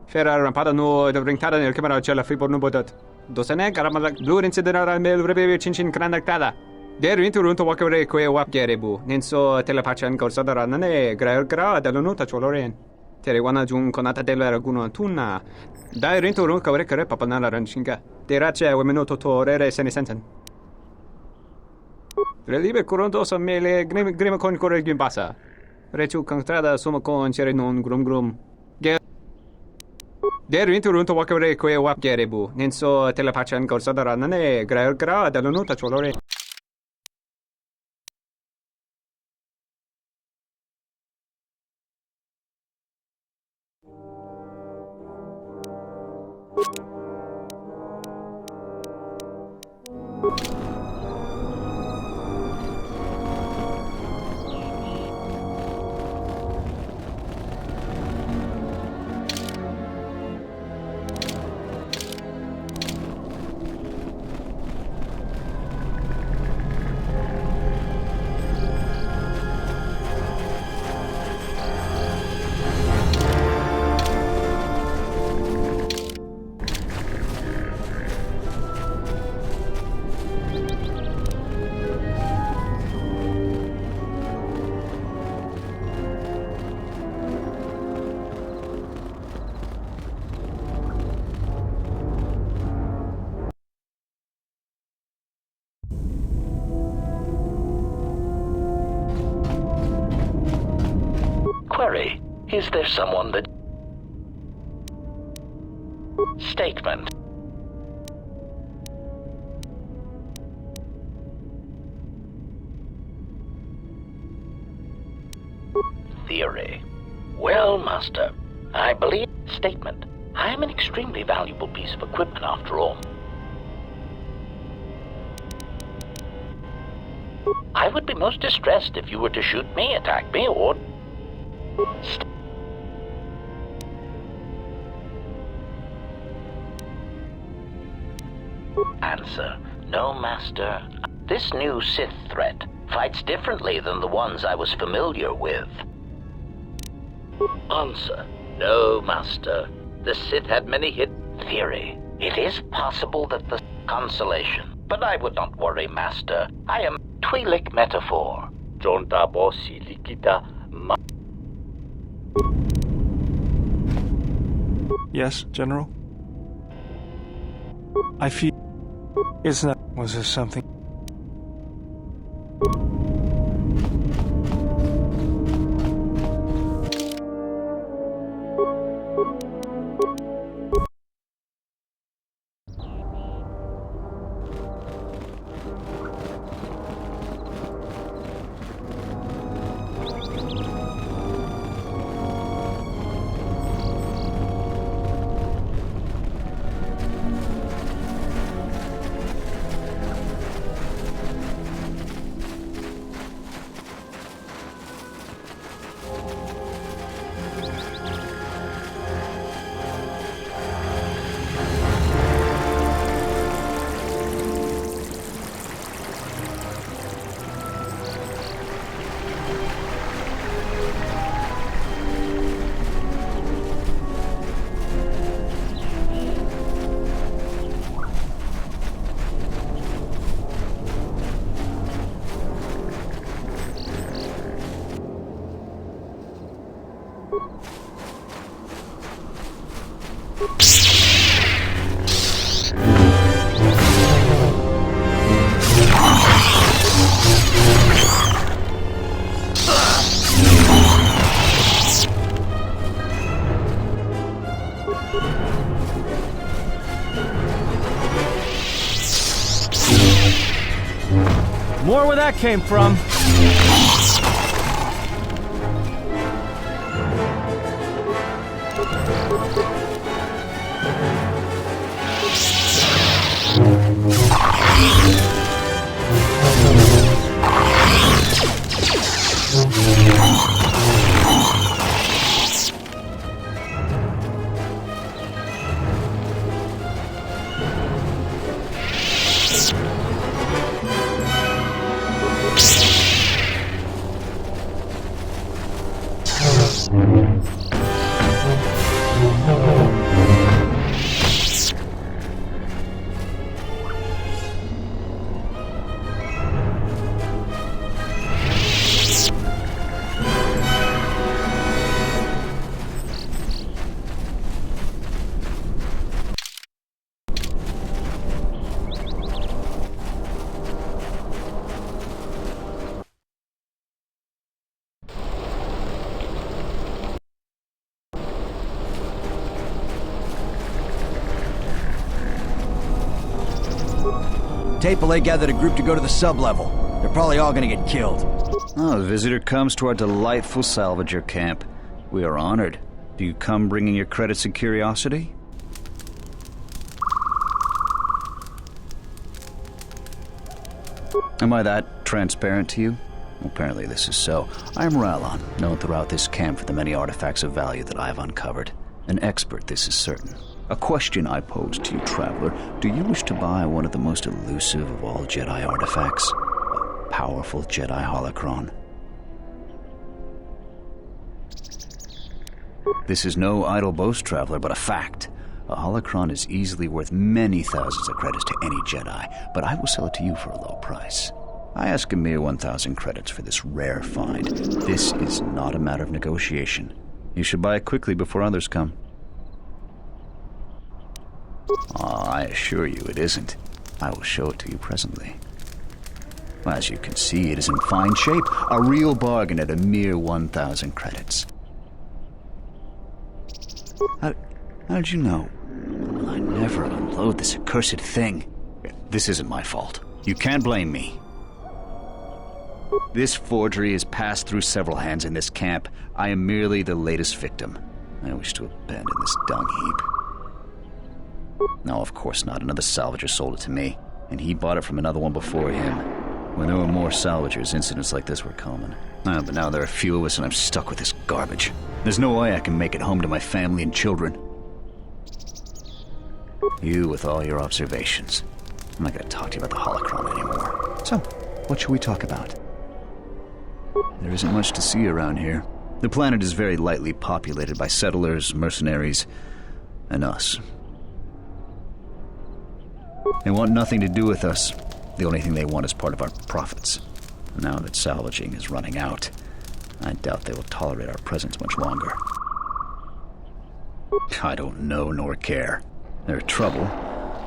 Ferar pada no ringtada nel camera cella fi porno bodat. Dosane karamalak blue incident mel rebe chinchin kranaktada. Der runto wakare kwe wap gerebu. Ninso telepachan korsada nane gra dalonuta choloren. Tere wana jun konata della raguno tunna. Dai rinto run kawre kare papanala ranchinga. Derace wemenoto to rere senesenten. Relibe curonto sa mele grima con corre gimbasa. Rechu contrada suma con chere non grum. Der runto wakare kwe wap gerebu. Ninso telepachan korsada nane gra dalonuta choloren. Query, is there someone that... Statement. Theory. Well, Master, I believe... Statement. I am an extremely valuable piece of equipment after all. I would be most distressed if you were to shoot me, attack me, or... Answer. No, Master. This new Sith threat fights differently than the ones I was familiar with. Answer. No, Master. The Sith had many hit... Theory. It is possible that the... Consolation. But I would not worry, Master. I am... Twi'lek metaphor. Jonta bosi likita ma... Yes, General? I feel... Isn't that... Was there something... More where that came from. Tapele gathered a group to go to the sub-level. They're probably all gonna get killed. Oh, a visitor comes to our delightful salvager camp. We are honored. Do you come bringing your credits and curiosity? Am I that transparent to you? Apparently this is so. I am Rallon, known throughout this camp for the many artifacts of value that I have uncovered. An expert, this is certain. A question I pose to you, traveler. Do you wish to buy one of the most elusive of all Jedi artifacts? A powerful Jedi holocron. This is no idle boast, traveler, but a fact. A holocron is easily worth many thousands of credits to any Jedi, but I will sell it to you for a low price. I ask a mere 1,000 credits for this rare find. This is not a matter of negotiation. You should buy it quickly before others come. I assure you it isn't. I will show it to you presently. As you can see, it is in fine shape. A real bargain at a mere 1,000 credits. How did you know? Will I never unload this accursed thing? This isn't my fault. You can't blame me. This forgery has passed through several hands in this camp. I am merely the latest victim. I wish to abandon this dung heap. No, of course not. Another salvager sold it to me, and he bought it from another one before him. When there were more salvagers, incidents like this were common. But now there are few of us, and I'm stuck with this garbage. There's no way I can make it home to my family and children. You with all your observations. I'm not going to talk to you about the holocron anymore. So, what should we talk about? There isn't much to see around here. The planet is very lightly populated by settlers, mercenaries, and us. They want nothing to do with us. The only thing they want is part of our profits. Now that salvaging is running out, I doubt they will tolerate our presence much longer. I don't know nor care. They're trouble,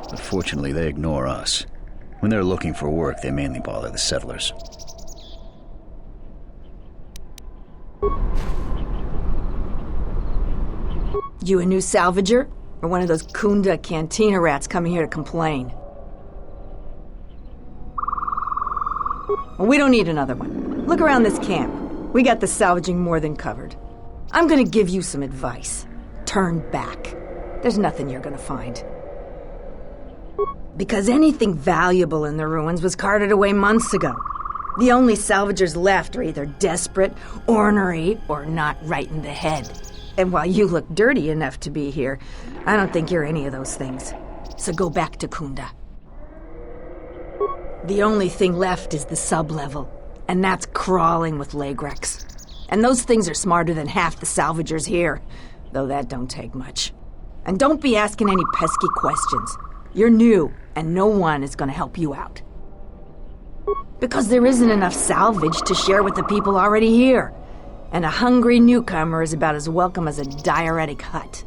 but fortunately they ignore us. When they're looking for work, they mainly bother the settlers. You a new salvager? Or one of those Kunda cantina rats coming here to complain? Well, we don't need another one. Look around this camp. We got the salvaging more than covered. I'm gonna give you some advice. Turn back. There's nothing you're gonna find. Because anything valuable in the ruins was carted away months ago. The only salvagers left are either desperate, ornery, or not right in the head. And while you look dirty enough to be here, I don't think you're any of those things. So go back to Kunda. The only thing left is the sub-level, and that's crawling with Lagrex. And those things are smarter than half the salvagers here, though that don't take much. And don't be asking any pesky questions. You're new, and no one is gonna help you out. Because there isn't enough salvage to share with the people already here. And a hungry newcomer is about as welcome as a diuretic hut.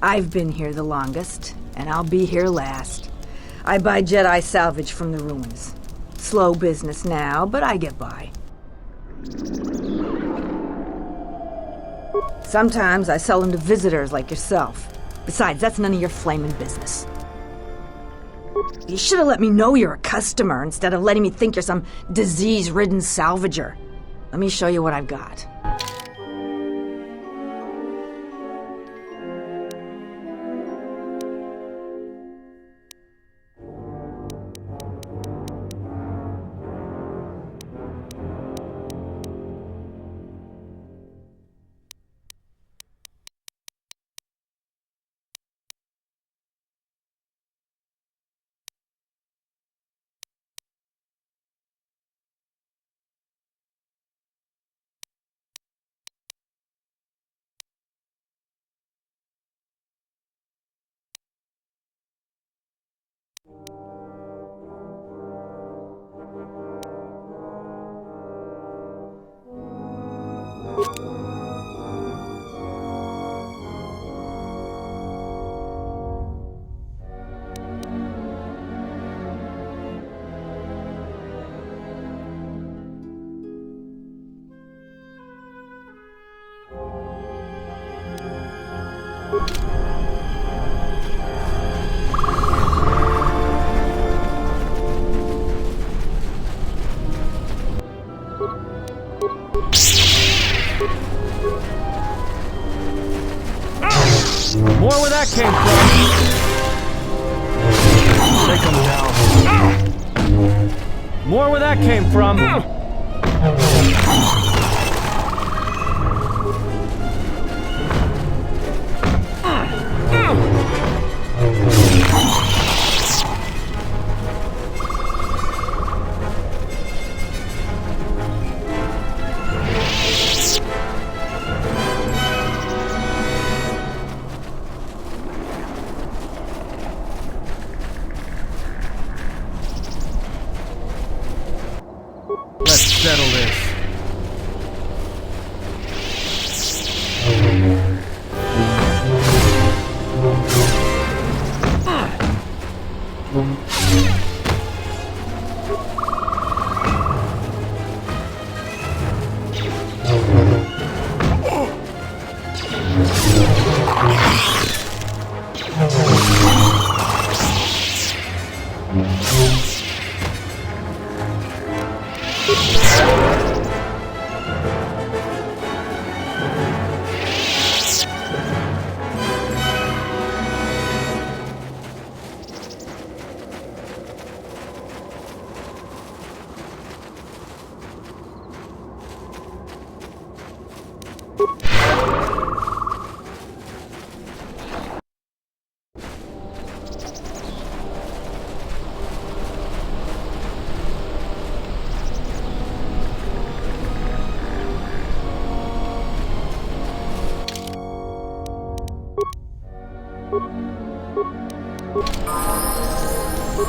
I've been here the longest, and I'll be here last. I buy Jedi salvage from the ruins. Slow business now, but I get by. Sometimes I sell them to visitors like yourself. Besides, that's none of your flaming business. You should have let me know you're a customer instead of letting me think you're some disease-ridden salvager. Let me show you what I've got. More where that came from. Take him down. More where that came from. Let's settle this.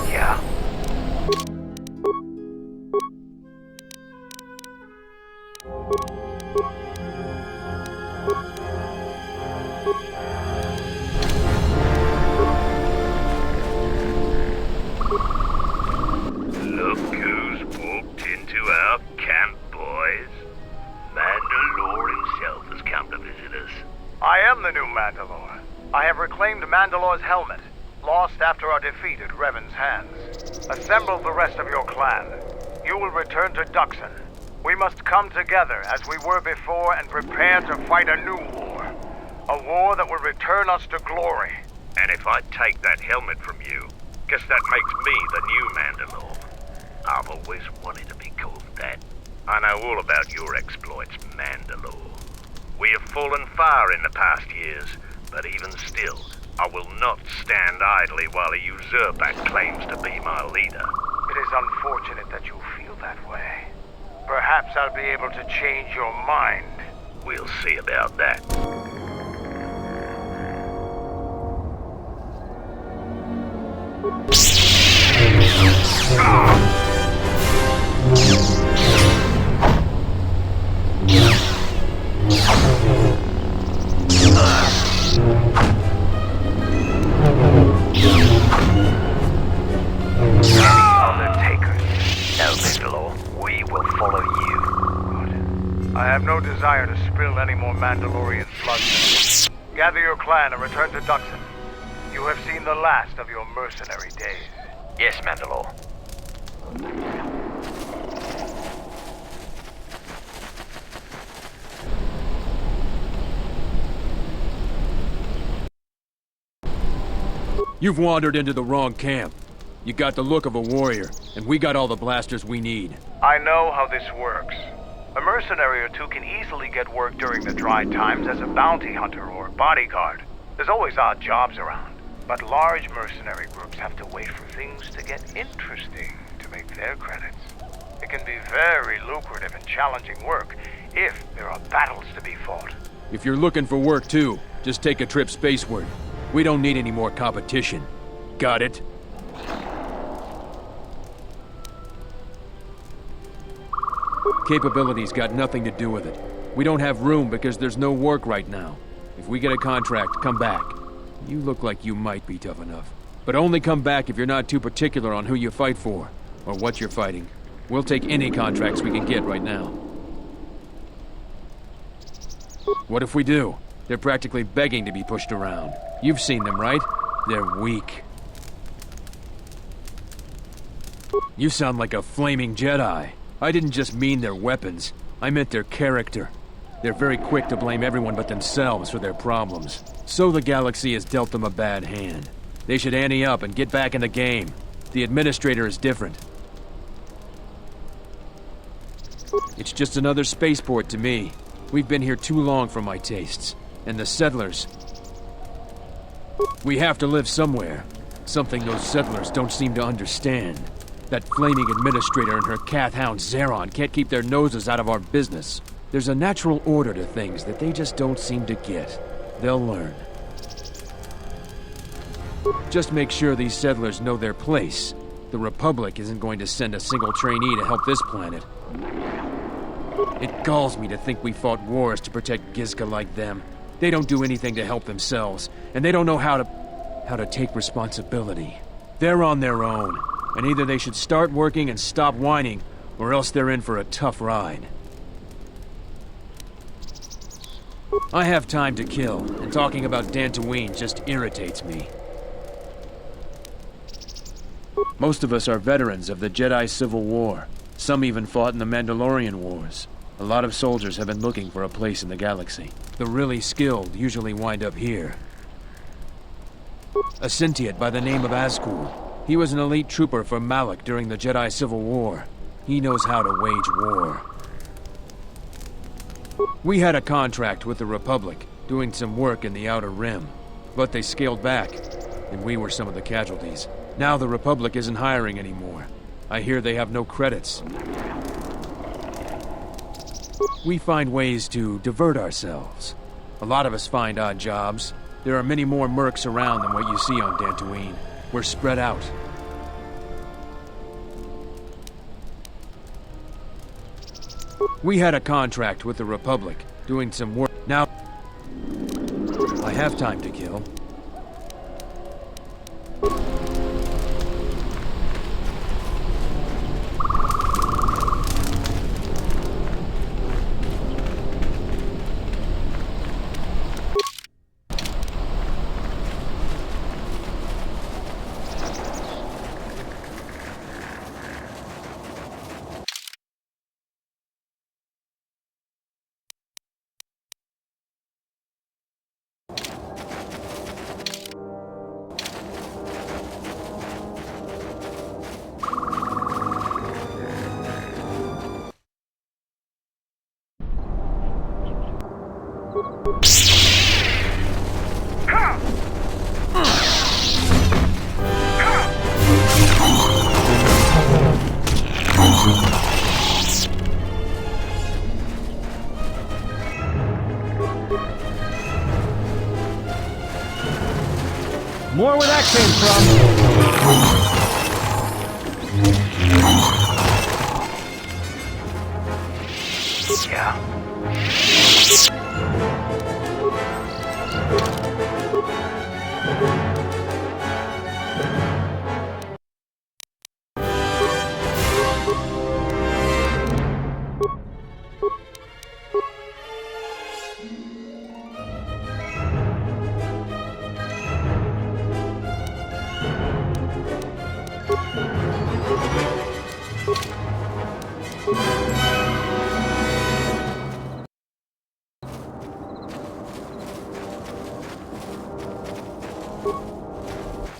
Yeah. Look who's walked into our camp, boys. Mandalore himself has come to visit us. I am the new Mandalore. I have reclaimed Mandalore's helmet, lost after our defeat at Revan's hands. Assemble the rest of your clan. You will return to Duxon. We must come together as we were before and prepare to fight a new war. A war that will return us to glory. And if I take that helmet from you, guess that makes me the new Mandalore. I've always wanted to be called that. I know all about your exploits, Mandalore. We have fallen far in the past years, but even still, I will not stand idly while a usurper claims to be my leader. It is unfortunate that you feel that way. Perhaps I'll be able to change your mind. We'll see about that. I have no desire to spill any more Mandalorian blood. Gather your clan and return to Duxon. You have seen the last of your mercenary days. Yes, Mandalore. You've wandered into the wrong camp. You got the look of a warrior, and we got all the blasters we need. I know how this works. A mercenary or two can easily get work during the dry times as a bounty hunter or bodyguard. There's always odd jobs around. But large mercenary groups have to wait for things to get interesting to make their credits. It can be very lucrative and challenging work if there are battles to be fought. If you're looking for work too, just take a trip spaceward. We don't need any more competition. Got it? Capability's got nothing to do with it. We don't have room because there's no work right now. If we get a contract, come back. You look like you might be tough enough. But only come back if you're not too particular on who you fight for, or what you're fighting. We'll take any contracts we can get right now. What if we do? They're practically begging to be pushed around. You've seen them, right? They're weak. You sound like a flaming Jedi. I didn't just mean their weapons. I meant their character. They're very quick to blame everyone but themselves for their problems. So the galaxy has dealt them a bad hand. They should ante up and get back in the game. The administrator is different. It's just another spaceport to me. We've been here too long for my tastes. And the settlers... We have to live somewhere. Something those settlers don't seem to understand. That flaming administrator and her cath hound Zeron can't keep their noses out of our business. There's a natural order to things that they just don't seem to get. They'll learn. Just make sure these settlers know their place. The Republic isn't going to send a single trainee to help this planet. It galls me to think we fought wars to protect Gizka like them. They don't do anything to help themselves, and they don't know how to take responsibility. They're on their own, and either they should start working and stop whining, or else they're in for a tough ride. I have time to kill, and talking about Dantooine just irritates me. Most of us are veterans of the Jedi Civil War. Some even fought in the Mandalorian Wars. A lot of soldiers have been looking for a place in the galaxy. The really skilled usually wind up here. A Sentient by the name of Azkul. He was an elite trooper for Malak during the Jedi Civil War. He knows how to wage war. We had a contract with the Republic, doing some work in the Outer Rim. But they scaled back, and we were some of the casualties. Now the Republic isn't hiring anymore. I hear they have no credits. We find ways to divert ourselves. A lot of us find odd jobs. There are many more mercs around than what you see on Dantooine. We're spread out. We had a contract with the Republic, doing some work. Now, I have time to kill. More where that came from. Yeah.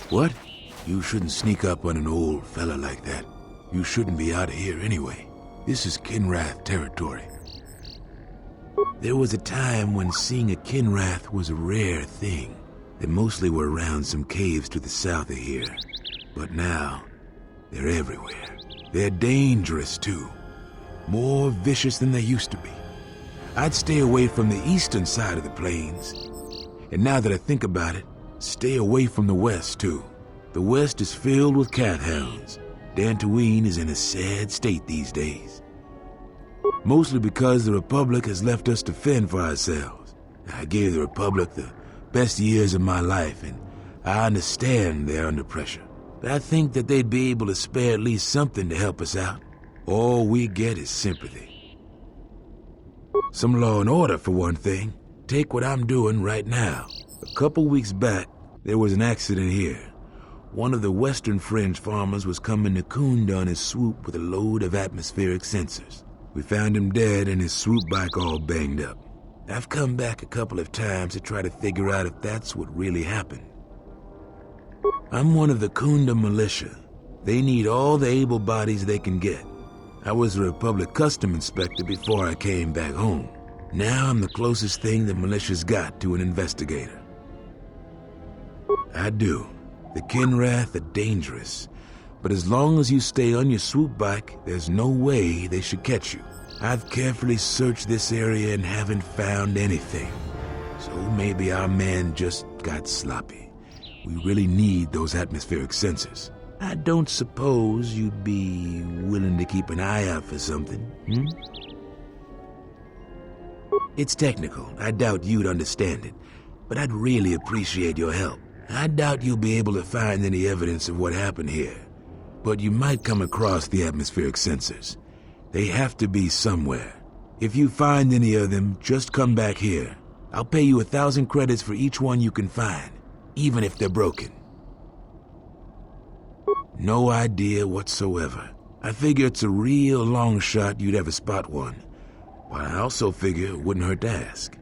What? You shouldn't sneak up on an old fella like that. You shouldn't be out of here anyway. This is Kinrath territory. There was a time when seeing a Kinrath was a rare thing. They mostly were around some caves to the south of here. But now, they're everywhere. They're dangerous too. More vicious than they used to be. I'd stay away from the eastern side of the plains. And now that I think about it, stay away from the west, too. The west is filled with cath hounds. Dantooine is in a sad state these days. Mostly because the Republic has left us to fend for ourselves. I gave the Republic the best years of my life, and I understand they're under pressure. But I think that they'd be able to spare at least something to help us out. All we get is sympathy. Some law and order, for one thing. Take what I'm doing right now. A couple weeks back, there was an accident here. One of the Western Fringe farmers was coming to Kunda on his swoop with a load of atmospheric sensors. We found him dead and his swoop bike all banged up. I've come back a couple of times to try to figure out if that's what really happened. I'm one of the Kunda militia. They need all the able bodies they can get. I was a Republic custom inspector before I came back home. Now I'm the closest thing the militia's got to an investigator. I do. The Kinrath are dangerous, but as long as you stay on your swoop bike, there's no way they should catch you. I've carefully searched this area and haven't found anything. So maybe our man just got sloppy. We really need those atmospheric sensors. I don't suppose you'd be willing to keep an eye out for something, hmm? It's technical. I doubt you'd understand it, but I'd really appreciate your help. I doubt you'll be able to find any evidence of what happened here, but you might come across the atmospheric sensors. They have to be somewhere. If you find any of them, just come back here. I'll pay you 1,000 credits for each one you can find, even if they're broken. No idea whatsoever. I figure it's a real long shot you'd ever spot one, but I also figure it wouldn't hurt to ask.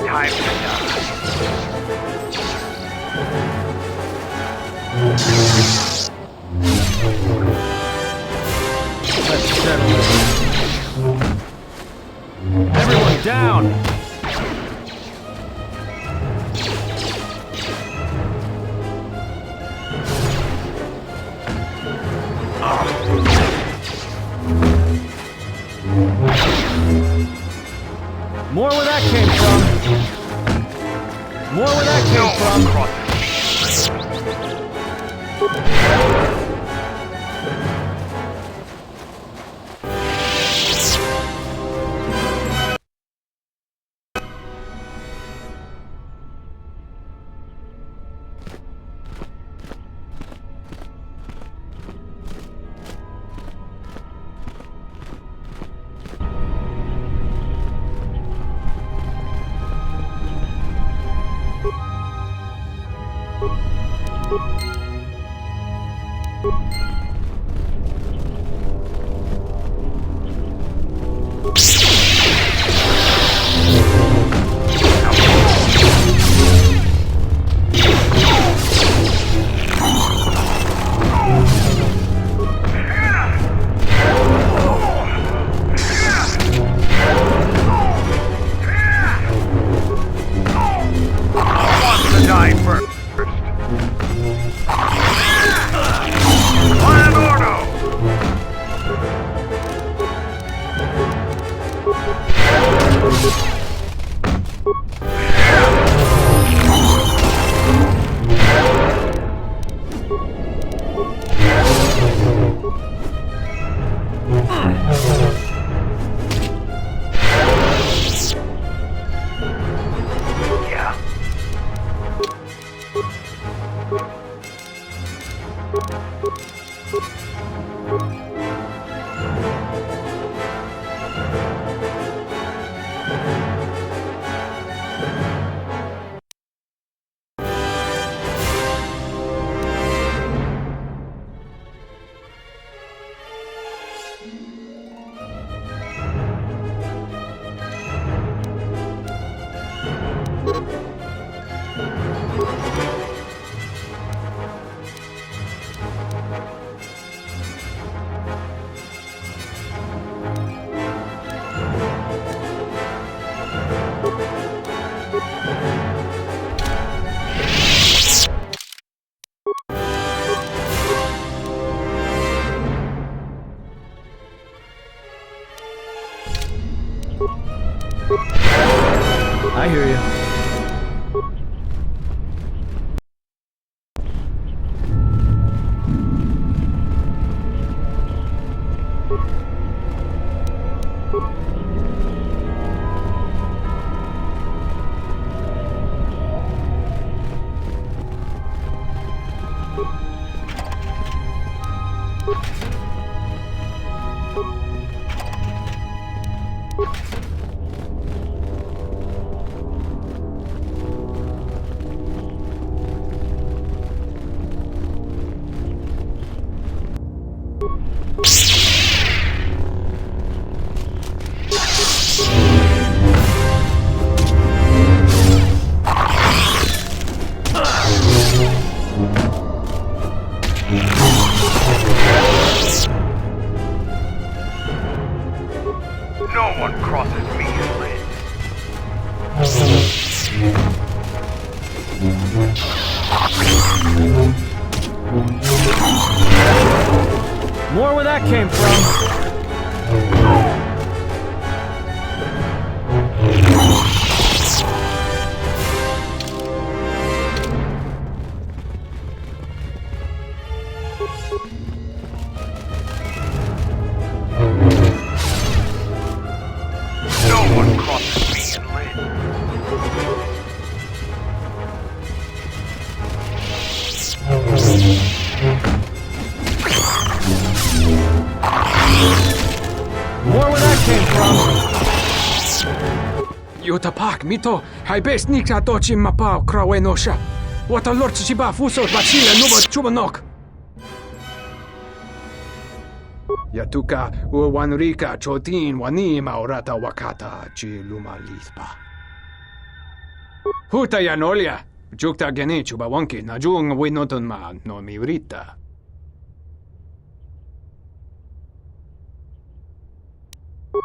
Time to die. Let's settle this. Everyone down! More where that came from. More where that came from. I hear you. that came from. No one crosses me in red. More where that came from. Yutapak mito, hai best nikta tochi mapao krawe nosha. What a lord chiba fuso bachile nubo chubanok. Yatuka uwanrika chotin wani maurata wakata chi luma lispa. Huta yanolia, jukta gene chuba wonki na jung winoton ma no miurita.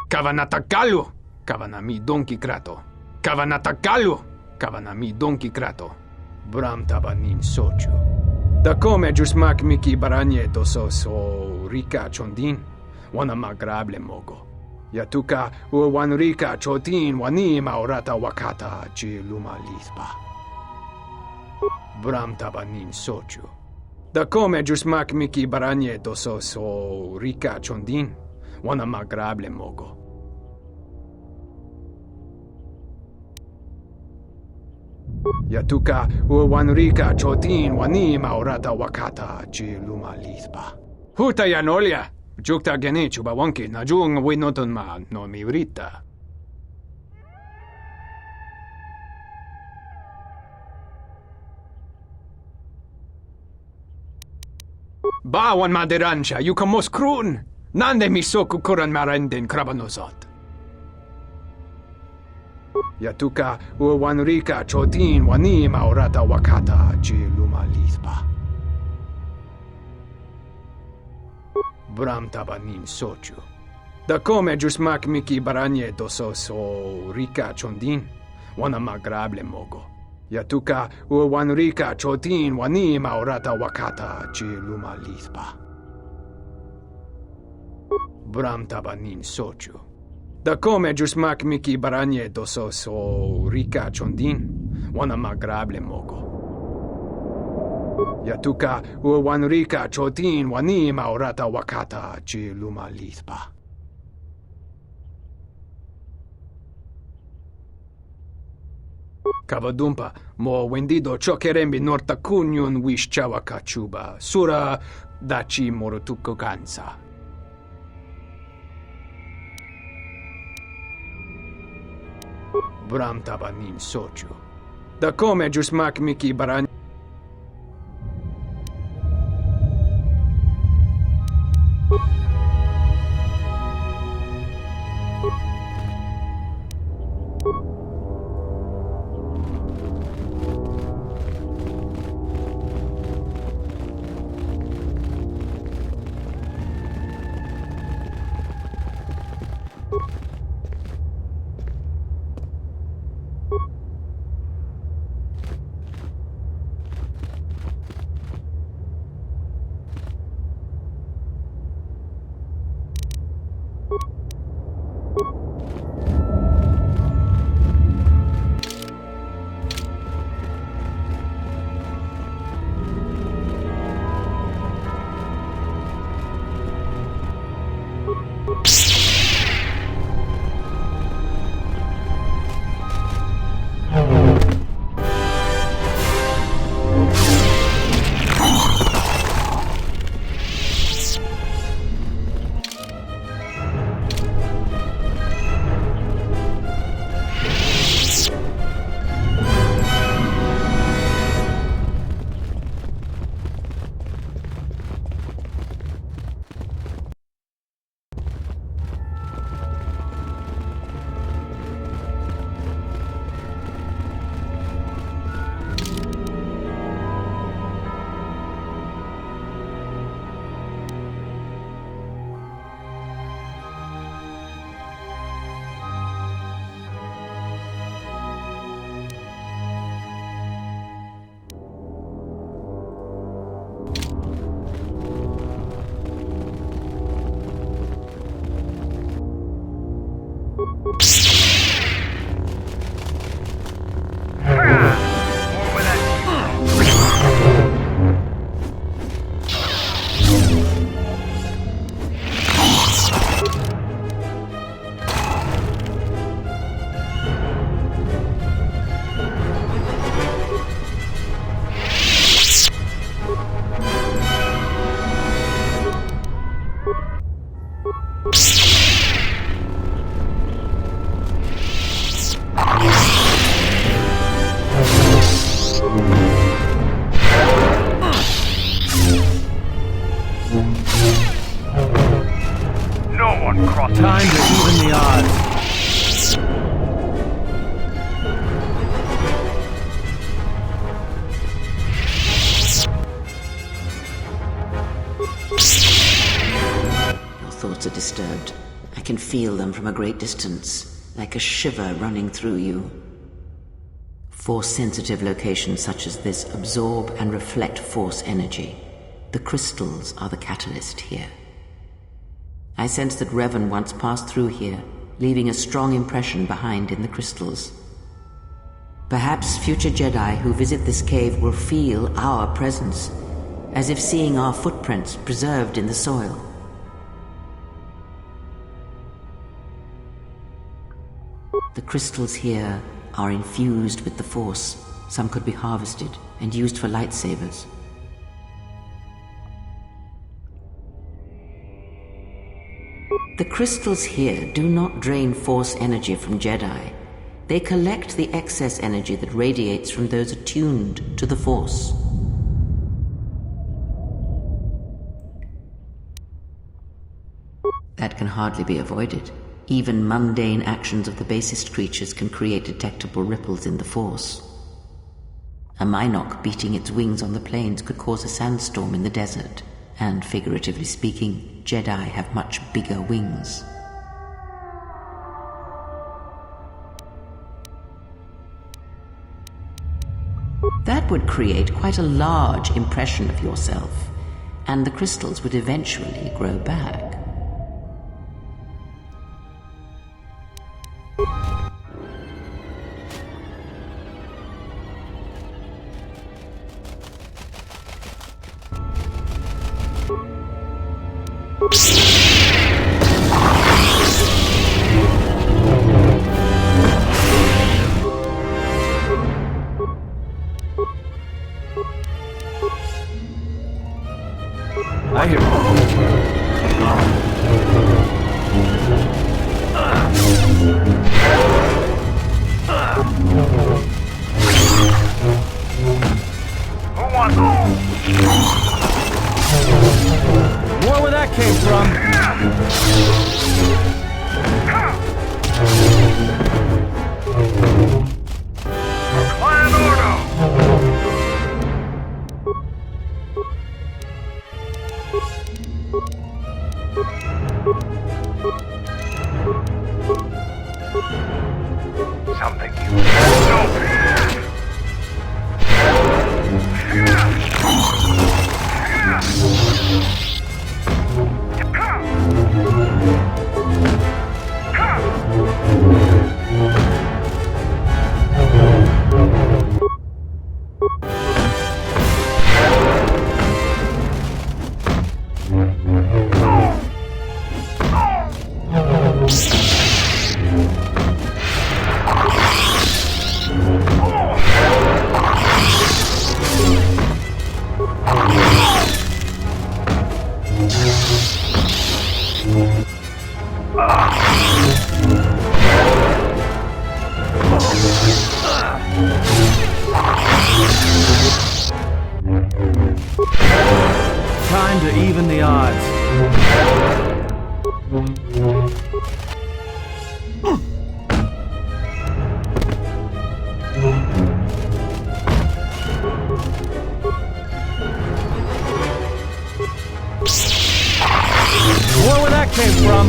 Kavanatakalu, kavanami donki krato. Kavanatakalu, kavanami donki krato. Bram tabanin sochu. Da come giusmak miki baragneto so rika chondin, wana magrable mogo. Yatuka wan rika chotin wani maurata wakata chi luma lispa. Bram tabanin sochu. Da come giusmak miki baragneto so rika chondin, wana magrable mogo. Yatuka uwanrika chotin wani maurata wakata chi luma lispa. Huta yanolia, jukta gene chuba wonki na jung winoton ma no miurita. Bawan maderansha, yukamos krun. Nande misoku kuran marenden krabanosot. Yatuka uwanrika chotin wani maurata wakata chi luma lispa. Bram tabanin sochu. Da come giusmak miki baragneto so rika chondin, wana magrable mogo. Yatuka uwanrika chotin wani maurata wakata chi luma lispa. Bram tabanin sochu. Da come giusmak miki baragneto so rika chondin, wana magrable mogo. Yatuka uwanrika chotin wani maurata wakata chi luma lispa. Kavadumpa, mo wendido chokerembi norta kunyun wish chawa kachuba, sura dachi morotuko kansa. Bram tabanin sochu. Da come giusmak miki baragneto No one crosses. Time to even the odds. Your thoughts are disturbed. I can feel them from a great distance, like a shiver running through you. Force-sensitive locations such as this absorb and reflect force energy. The crystals are the catalyst here. I sense that Revan once passed through here, leaving a strong impression behind in the crystals. Perhaps future Jedi who visit this cave will feel our presence, as if seeing our footprints preserved in the soil. The crystals here are infused with the Force. Some could be harvested and used for lightsabers. The crystals here do not drain Force energy from Jedi. They collect the excess energy that radiates from those attuned to the Force. That can hardly be avoided. Even mundane actions of the basest creatures can create detectable ripples in the Force. A Minok beating its wings on the plains could cause a sandstorm in the desert, and figuratively speaking, Jedi have much bigger wings. That would create quite a large impression of yourself, and the crystals would eventually grow back. I hear. Who wants More where that came Clan Ordo! Something you Time to even the odds. More where that came from.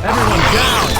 Everyone down!